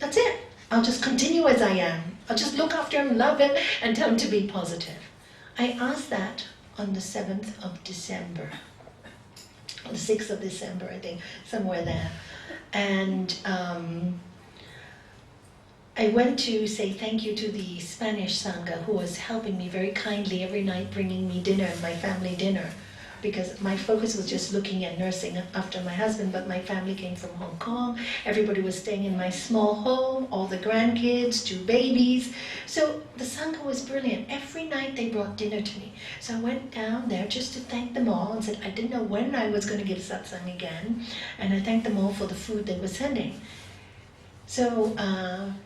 that's it. I'll just continue as I am. I'll just look after him, love him, and tell him to be positive. I asked that on the 7th of December. The 6th of December, I think, somewhere there. And I went to say thank you to the Spanish Sangha who was helping me very kindly every night, bringing me dinner, my family dinner, because my focus was just looking at nursing after my husband, but my family came from Hong Kong. Everybody was staying in my small home, all the grandkids, 2 babies. So the Sangha was brilliant. Every night they brought dinner to me. So I went down there just to thank them all and said I didn't know when I was going to give satsang again. And I thanked them all for the food they were sending. So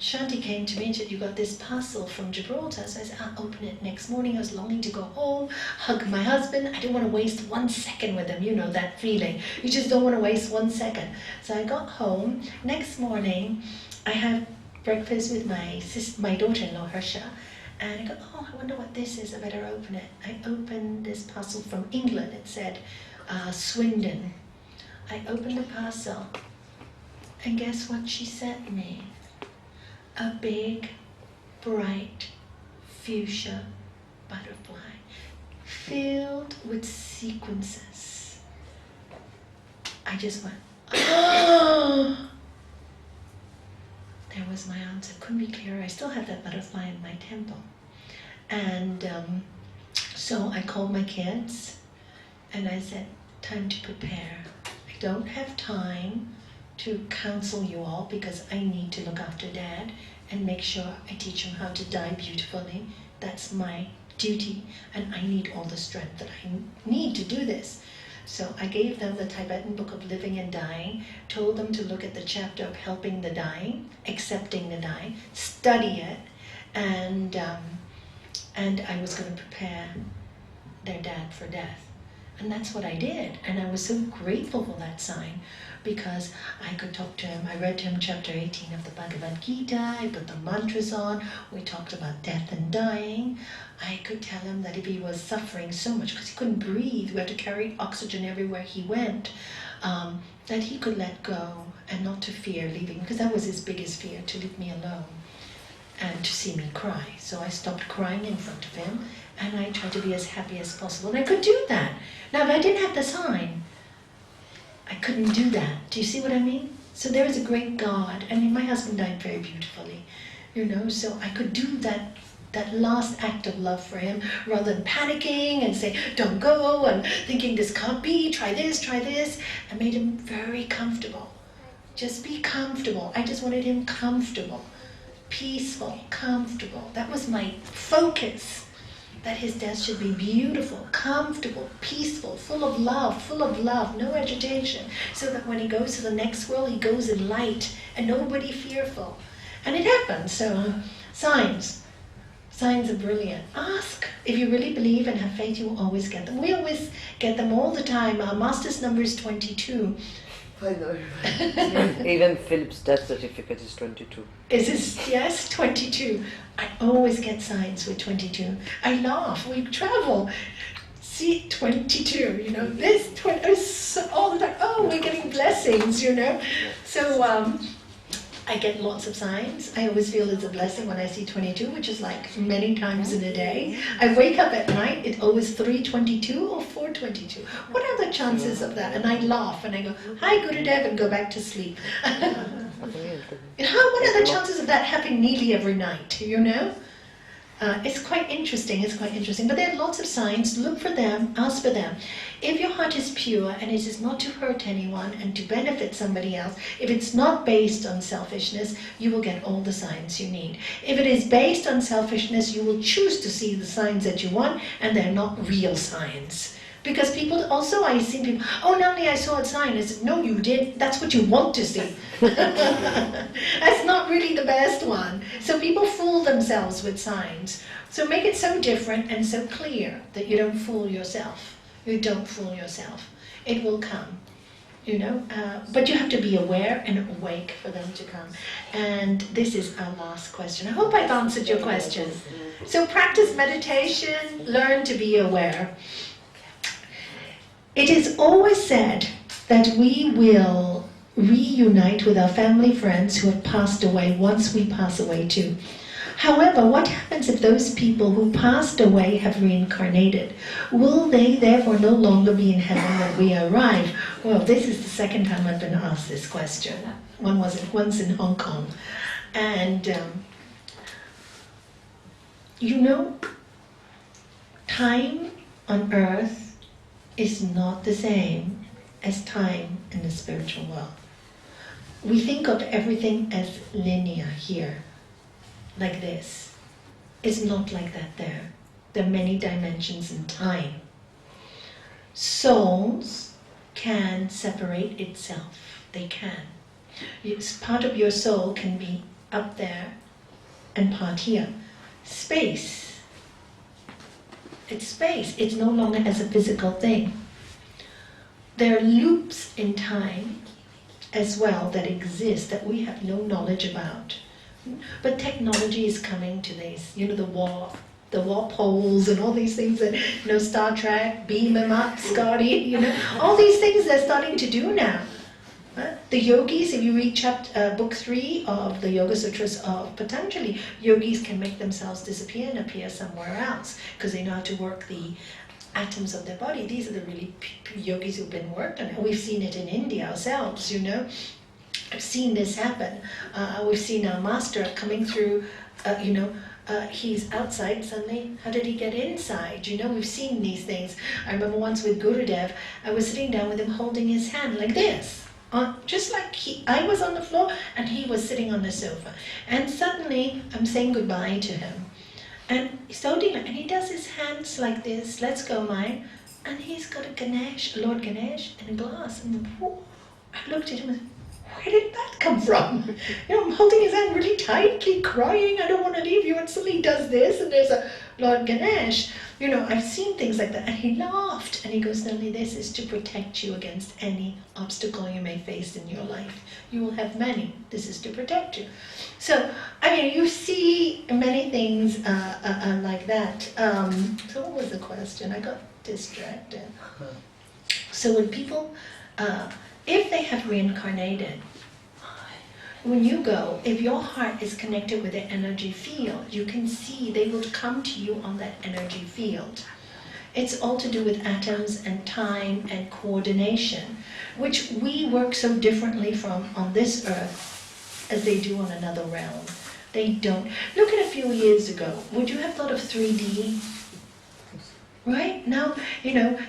Shanti came to me and said, you got this parcel from Gibraltar. So I said, I'll open it next morning. I was longing to go home, hug my husband. I didn't want to waste 1 second with him. You know that feeling. You just don't want to waste 1 second. So I got home. Next morning, I had breakfast with my daughter-in-law, Harsha. And I go, oh, I wonder what this is. I better open it. I opened this parcel from England. It said, Swindon. I opened the parcel. And guess what she sent me? A big, bright, fuchsia butterfly filled with sequences. I just went, oh! There was my answer. Couldn't be clearer. I still have that butterfly in my temple. And so I called my kids and I said, time to prepare. I don't have time to counsel you all because I need to look after Dad and make sure I teach him how to die beautifully. That's my duty, and I need all the strength that I need to do this. So I gave them the Tibetan Book of Living and Dying, told them to look at the chapter of helping the dying, accepting the dying, study it, and I was going to prepare their dad for death. And that's what I did. And I was so grateful for that sign, because I could talk to him. I read to him chapter 18 of the Bhagavad Gita. I put the mantras on. We talked about death and dying. I could tell him that if he was suffering so much because he couldn't breathe, we had to carry oxygen everywhere he went, that he could let go and not to fear leaving, because that was his biggest fear, to leave me alone and to see me cry. So I stopped crying in front of him, and I tried to be as happy as possible. And I could do that. Now, if I didn't have the sign, I couldn't do that. Do you see what I mean? So there is a great God. I mean, my husband died very beautifully, so I could do that last act of love for him, rather than panicking and say, don't go, and thinking this can't be, try this. I made him very comfortable. Just be comfortable. I just wanted him comfortable, peaceful, comfortable. That was my focus. That his death should be beautiful, comfortable, peaceful, full of love, no agitation, so that when he goes to the next world, he goes in light and nobody fearful. And it happens. So signs are brilliant. Ask. If you really believe and have faith, you will always get them. We always get them all the time. Our master's number is 22. I know. Even Philip's death certificate is 22. Is this, yes, 22. I always get signs with 22. I laugh, we travel. See, 22, this 20, all the time. Oh, we're getting blessings, So I get lots of signs. I always feel it's a blessing when I see 22, which is like many times in a day. I wake up at night, it's always 3:22 or 4:22. What are the chances of that? And I laugh and I go, hi Gurudev, and go back to sleep. What are the chances of that happening nearly every night, It's quite interesting, But there are lots of signs. Look for them, ask for them. If your heart is pure and it is not to hurt anyone and to benefit somebody else, if it's not based on selfishness, you will get all the signs you need. If it is based on selfishness, you will choose to see the signs that you want, and they're not real signs. Because people also, I've seen people, oh, Nalanie, I saw a sign. I said, no, you did. That's what you want to see. That's not really the best one. So people fool themselves with signs. So make it so different and so clear that you don't fool yourself. You don't fool yourself. It will come, But you have to be aware and awake for them to come. And this is our last question. I hope I've answered your question. So practice meditation, learn to be aware. It is always said that we will reunite with our family friends who have passed away once we pass away too. However, what happens if those people who passed away have reincarnated? Will they therefore no longer be in heaven when we arrive? Well, this is the second time I've been asked this question. Once in Hong Kong. And, time on earth is not the same as time in the spiritual world. We think of everything as linear here, like this. It's not like that there. There are many dimensions in time. Souls can separate itself. They can. Part of your soul can be up there and part here. Space. It's space. It's no longer as a physical thing. There are loops in time as well that exist that we have no knowledge about. But technology is coming to this, the warp holes and all these things that, Star Trek, beam them up, Scotty, all these things they're starting to do now. The yogis, if you read book 3 of the Yoga Sutras of Patanjali, yogis can make themselves disappear and appear somewhere else because they know how to work the atoms of their body. These are the really yogis who've been worked on it. We've seen it in India ourselves, I've seen this happen. We've seen our master coming through, he's outside, suddenly, how did he get inside? We've seen these things. I remember once with Gurudev, I was sitting down with him holding his hand like this. Just like I was on the floor and he was sitting on the sofa. And suddenly I'm saying goodbye to him. And he's holding it and he does his hands like this, let's go mine. and he's got a Ganesh, Lord Ganesh, in a glass. And I looked at him and said, where did that come from? I'm holding his hand really tightly, crying, I don't want to leave you, and suddenly he does this, and there's a Lord Ganesh. I've seen things like that. And he laughed, and he goes, Nalanie, this is to protect you against any obstacle you may face in your life. You will have many. This is to protect you. So, you see many things like that. So what was the question? I got distracted. So when people, if they have reincarnated, when you go, if your heart is connected with the energy field, you can see they will come to you on that energy field. It's all to do with atoms and time and coordination, which we work so differently from on this earth as they do on another realm. They don't. Look at a few years ago. Would you have thought of 3D? Right? Now,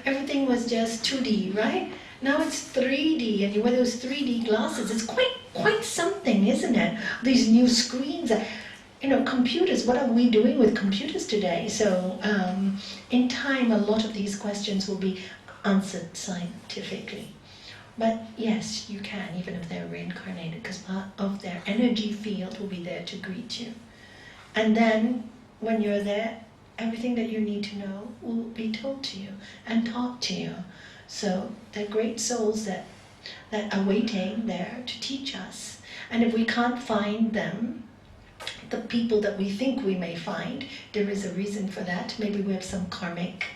everything was just 2D, right? Now it's 3D, and you wear those 3D glasses. It's quite something, isn't it? These new screens. Computers, what are we doing with computers today? So in time, a lot of these questions will be answered scientifically. But yes, you can, even if they're reincarnated, because part of their energy field will be there to greet you. And then, when you're there, everything that you need to know will be told to you and taught to you. So they're great souls that are waiting there to teach us. And if we can't find them, the people that we think we may find, there is a reason for that. Maybe we have some karmic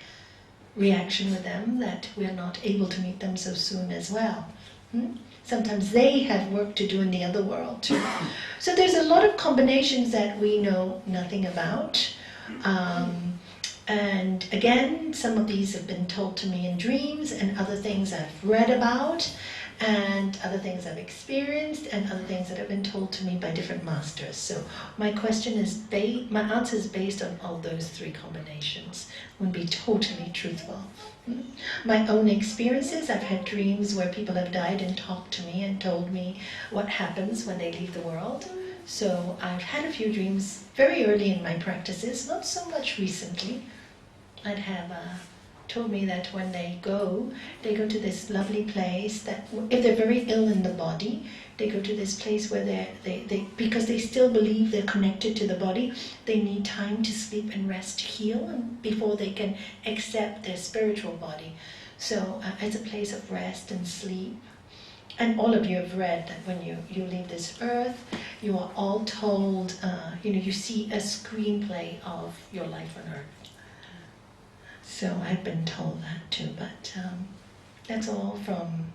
reaction with them that we're not able to meet them so soon as well. Sometimes they have work to do in the other world too. So there's a lot of combinations that we know nothing about. And again, some of these have been told to me in dreams, and other things I've read about, and other things I've experienced, and other things that have been told to me by different masters. So my answer is based on all those three combinations. Wouldn't be totally truthful. My own experiences, I've had dreams where people have died and talked to me and told me what happens when they leave the world. So I've had a few dreams very early in my practices, not so much recently. I'd have told me that when they go to this lovely place that, if they're very ill in the body, they go to this place where they because they still believe they're connected to the body, they need time to sleep and rest to heal before they can accept their spiritual body. So it's a place of rest and sleep. And all of you have read that when you leave this earth, you are all told, you see a screenplay of your life on earth. So I've been told that too, but that's all from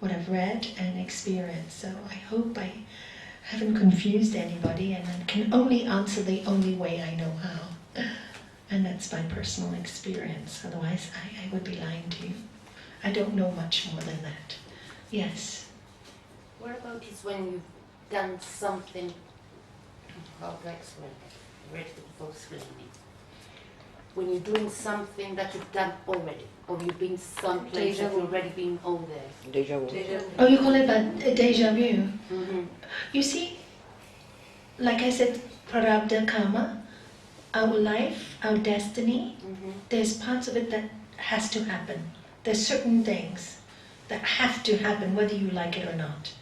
what I've read and experienced. So I hope I haven't confused anybody, and I can only answer the only way I know how. And that's by personal experience. Otherwise, I would be lying to you. I don't know much more than that. Yes. What about is when you've done something, how to explain it, ready before explaining it. When you're doing something that you've done already, or you've been someplace that you've already been over there. Deja vu. Oh, you call it a deja vu? Mm-hmm. You see, like I said, prarabdha karma, our life, our destiny, there's parts of it that has to happen. There's certain things that have to happen, whether you like it or not.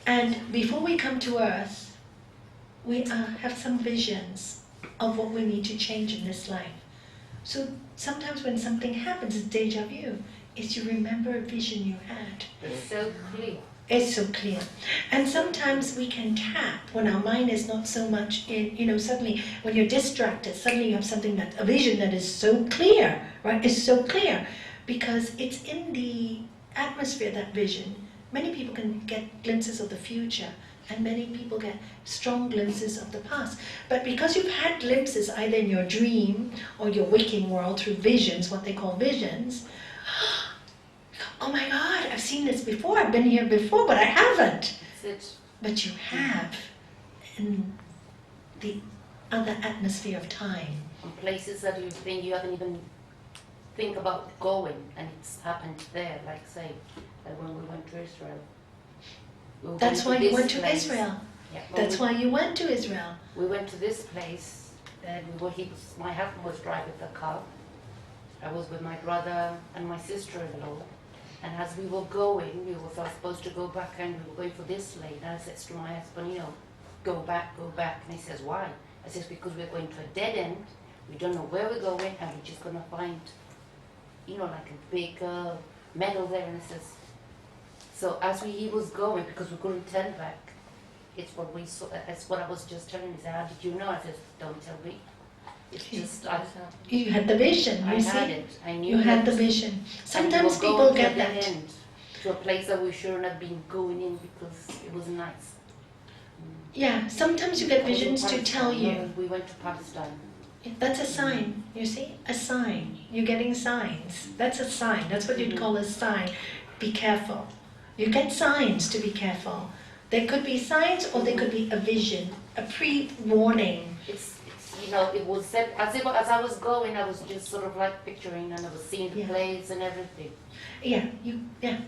And before we come to earth, we have some visions of what we need to change in this life. So sometimes when something happens, it's deja vu. It's you remember a vision you had. It's so clear. It's so clear. And sometimes we can tap when our mind is not so much in, suddenly when you're distracted, suddenly you have something a vision that is so clear, right? It's so clear because it's in the atmosphere, that vision. Many people can get glimpses of the future, and many people get strong glimpses of the past. But because you've had glimpses either in your dream or your waking world through visions, what they call visions, oh my God, I've seen this before, I've been here before, but I haven't. But you have in the other atmosphere of time. On places that you think you haven't even think about going, and it's happened there, like say, when we went to Israel. That's why you went to Israel. Yeah, That's why you went to Israel. We went to this place, and my husband was driving the car, I was with my brother and my sister-in-law, and as we were going, we were supposed to go back, and we were going for this lane. And I said to my husband, you know, go back. And he says, why? I says, because we're going to a dead end. We don't know where we're going, and we're just gonna find, you know, like a big metal there. And he says, so as he was going, because we couldn't turn back, it's what we saw. That's what I was just telling him. He said, how did you know? I said, don't tell me. It's just You had the vision, you I see? had it. I knew You had that. the vision. And we Sometimes were people going to get a dead that. end, to a place that we shouldn't have been going in because it was nice. Yeah, sometimes you get I was in visions to tell Pakistan. you. We went to Pakistan. That's a sign, you see? A sign. You're getting signs. That's a sign. That's what you'd call a sign. Be careful. You get signs to be careful. There could be signs or there could be a vision, a pre-warning. It's you know, it was said as I was going, I was just sort of like picturing, and I was seeing the Yeah. place and everything. Yeah,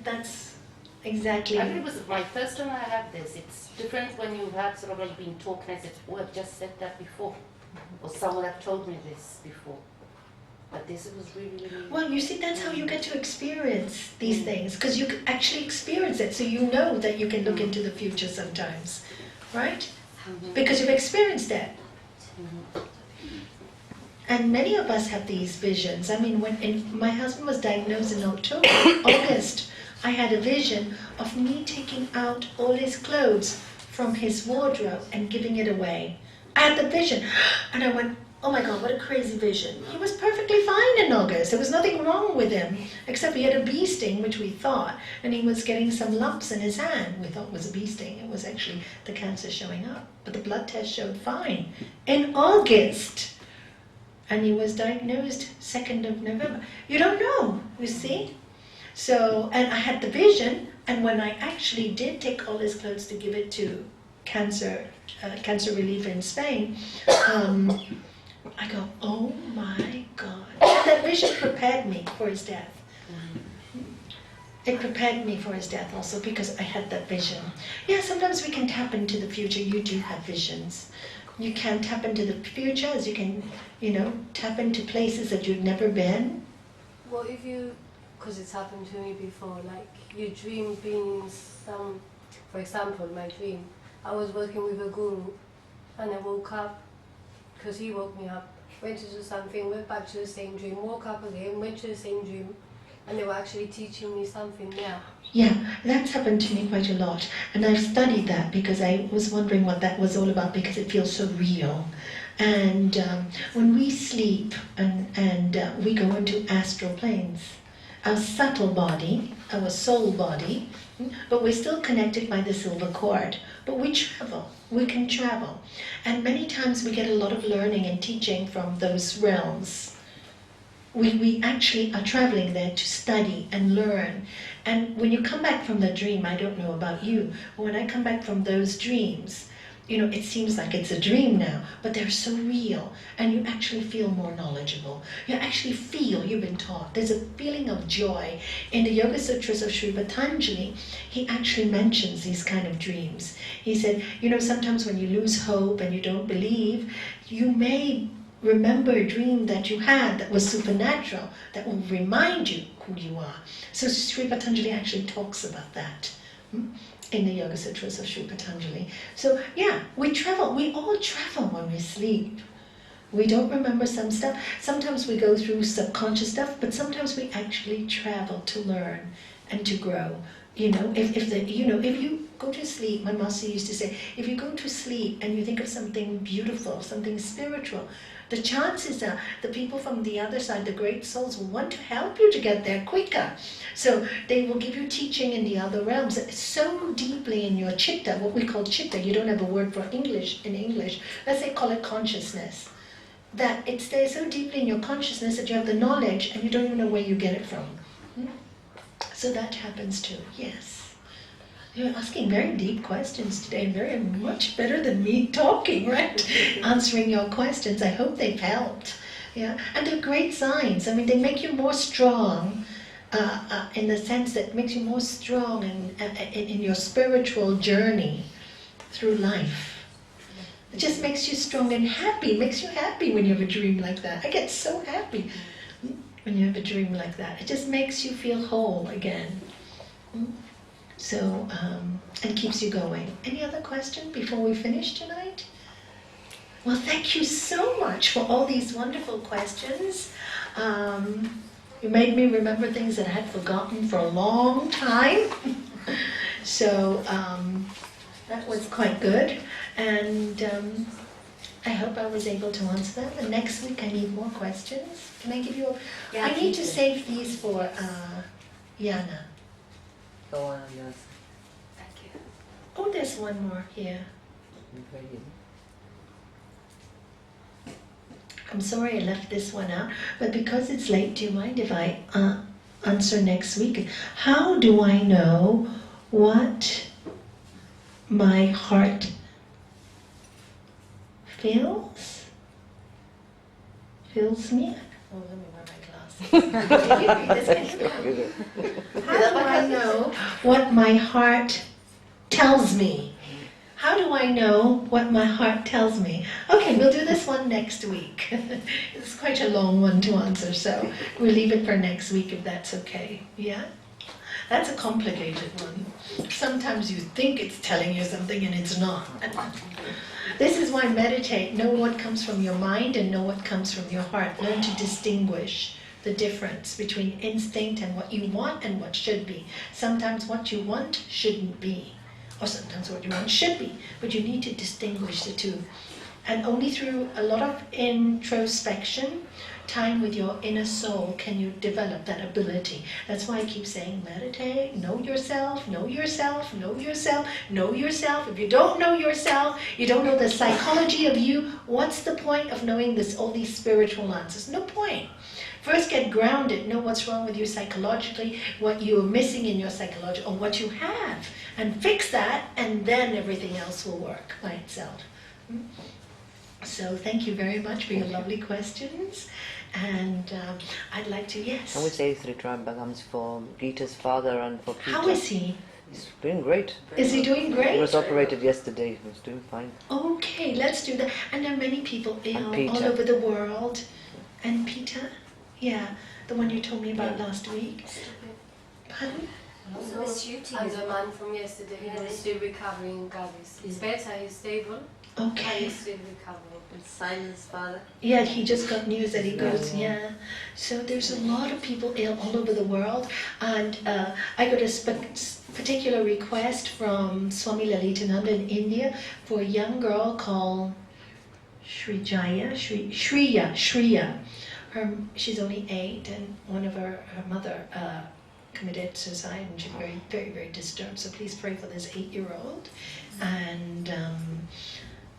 that's exactly. I think it was my first time I had this. It's different when you have sort of like been talking. I said, oh, I've just said that before, or someone had told me this before. But this was really. Well, you see, that's how you get to experience these things, because you can actually experience it, so you know that you can look into the future sometimes, right? Because you've experienced it. And many of us have these visions. I mean, my husband was diagnosed in August, I had a vision of me taking out all his clothes from his wardrobe and giving it away. I had the vision, and I went, oh my God, what a crazy vision. He was perfectly fine in August. There was nothing wrong with him, except he had a bee sting, which we thought, and he was getting some lumps in his hand. We thought it was a bee sting. It was actually the cancer showing up. But the blood test showed fine in August. And he was diagnosed 2nd of November. You don't know, you see? So, and I had the vision, and when I actually did take all his clothes to give it to cancer relief in Spain, I go, oh my God. And that vision prepared me for his death. It prepared me for his death also because I had that vision. Yeah, sometimes we can tap into the future. You do have visions. You can tap into the future as you can, tap into places that you've never been. Well, because it's happened to me before, like you dream being for example, my dream, I was working with a guru and I woke up because he woke me up, went to do something, went back to the same dream, woke up again, went to the same dream, and they were actually teaching me something there. Yeah, that's happened to me quite a lot, and I've studied that because I was wondering what that was all about because it feels so real. And when we sleep and we go into astral planes, our subtle body, our soul body, but we're still connected by the silver cord, but we can travel. And many times we get a lot of learning and teaching from those realms. We actually are traveling there to study and learn. And when you come back from the dream, I don't know about you, but when I come back from those dreams, it seems like it's a dream now, but they're so real, and you actually feel more knowledgeable. You actually feel you've been taught. There's a feeling of joy. In the Yoga Sutras of Sri Patanjali, he actually mentions these kind of dreams. He said, sometimes when you lose hope and you don't believe, you may remember a dream that you had that was supernatural, that will remind you who you are. So Sri Patanjali actually talks about that in the Yoga Sutras of Sri Patanjali. So yeah, we travel. We all travel when we sleep. We don't remember some stuff. Sometimes we go through subconscious stuff, but sometimes we actually travel to learn and to grow. If you go to sleep, my master used to say, if you go to sleep and you think of something beautiful, something spiritual, the chances are the people from the other side, the great souls, will want to help you to get there quicker. So they will give you teaching in the other realms so deeply in your chitta, what we call chitta. You don't have a word for English in English. Let's say call it consciousness. That it stays so deeply in your consciousness that you have the knowledge and you don't even know where you get it from. So that happens too, yes. You're asking very deep questions today, very much better than me talking, right? Answering your questions. I hope they've helped. Yeah, and they're great signs. I mean, they make you more strong in the sense that it makes you more strong in your spiritual journey through life. It just makes you strong and happy. It makes you happy when you have a dream like that. I get so happy. when you have a dream like that. It just makes you feel whole again. So, and keeps you going. Any other question before we finish tonight? Well, thank you so much for all these wonderful questions. You made me remember things that I had forgotten for a long time. So that was quite good. And I hope I was able to answer them. And next week I need more questions. Can I give you Yeah, I need to please do. save these for Yana. Go on, yes. Thank you. Oh, there's one more here. I'm sorry I left this one out, but because it's late, do you mind if I answer next week? How do I know what my heart feels? Feels me? Oh, let me wear my glasses. Can you read this? Can you read? How do I know what my heart tells me? How do I know what my heart tells me? Okay, we'll do this one next week. It's quite a long one to answer, so we'll leave it for next week if that's okay. Yeah? That's a complicated one. Sometimes you think it's telling you something and it's not. This is why meditate. Know what comes from your mind and know what comes from your heart. Learn to distinguish the difference between instinct and what you want and what should be. Sometimes what you want shouldn't be. Or sometimes what you want should be, but you need to distinguish the two. And only through a lot of introspection, time with your inner soul, can you develop that ability. That's why I keep saying meditate, know yourself, know yourself, know yourself, know yourself. If you don't know yourself, you don't know the psychology of you, what's the point of knowing all these spiritual answers? No point. First get grounded, know what's wrong with you psychologically, what you're missing in your psychology, or what you have, and fix that, and then everything else will work by itself. So thank you very much for your lovely questions, and I'd like to, yes. I would say Sri Trambakams for Gita's father and for Peter. How is he? He's doing great. Is he doing He great? was operated yesterday. He was doing fine. Okay, let's do that. And there are many people ill Peter. all over the world. And Peter? Yeah, the one you told me about last week. Pardon? Also, and the man from yesterday, he's still recovering, Gavis. He's better, he's stable, but Okay. he's still recovering. And Simon's father. Yeah, he just got news that he goes, yeah. So there's a lot of people ill all over the world. And I got a particular request from Swami Lalitananda in India for a young girl called Shreya. She's only 8, and one of her mother committed suicide, and she's very, very, very disturbed. So please pray for this 8-year-old. And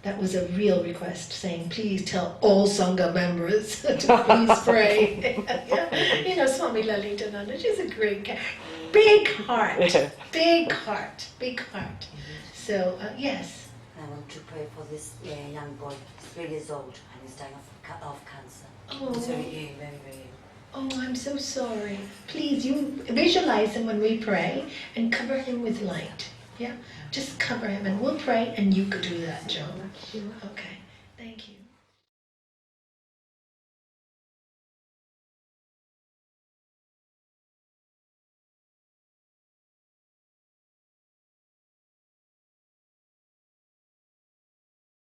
that was a real request, saying, please tell all Sangha members to please pray. Yeah. You know, Swami Lalitananda, she's a great cat. Big heart, big heart, big heart. So, yes. I want to pray for this young boy. He's 3 years old and he's dying of cancer. Oh. He's very ill, very, very ill. Oh, I'm so sorry. Please, you visualize him when we pray and cover him with light. Yeah? Just cover him and we'll pray and you could do that, Joan. Okay. Thank you.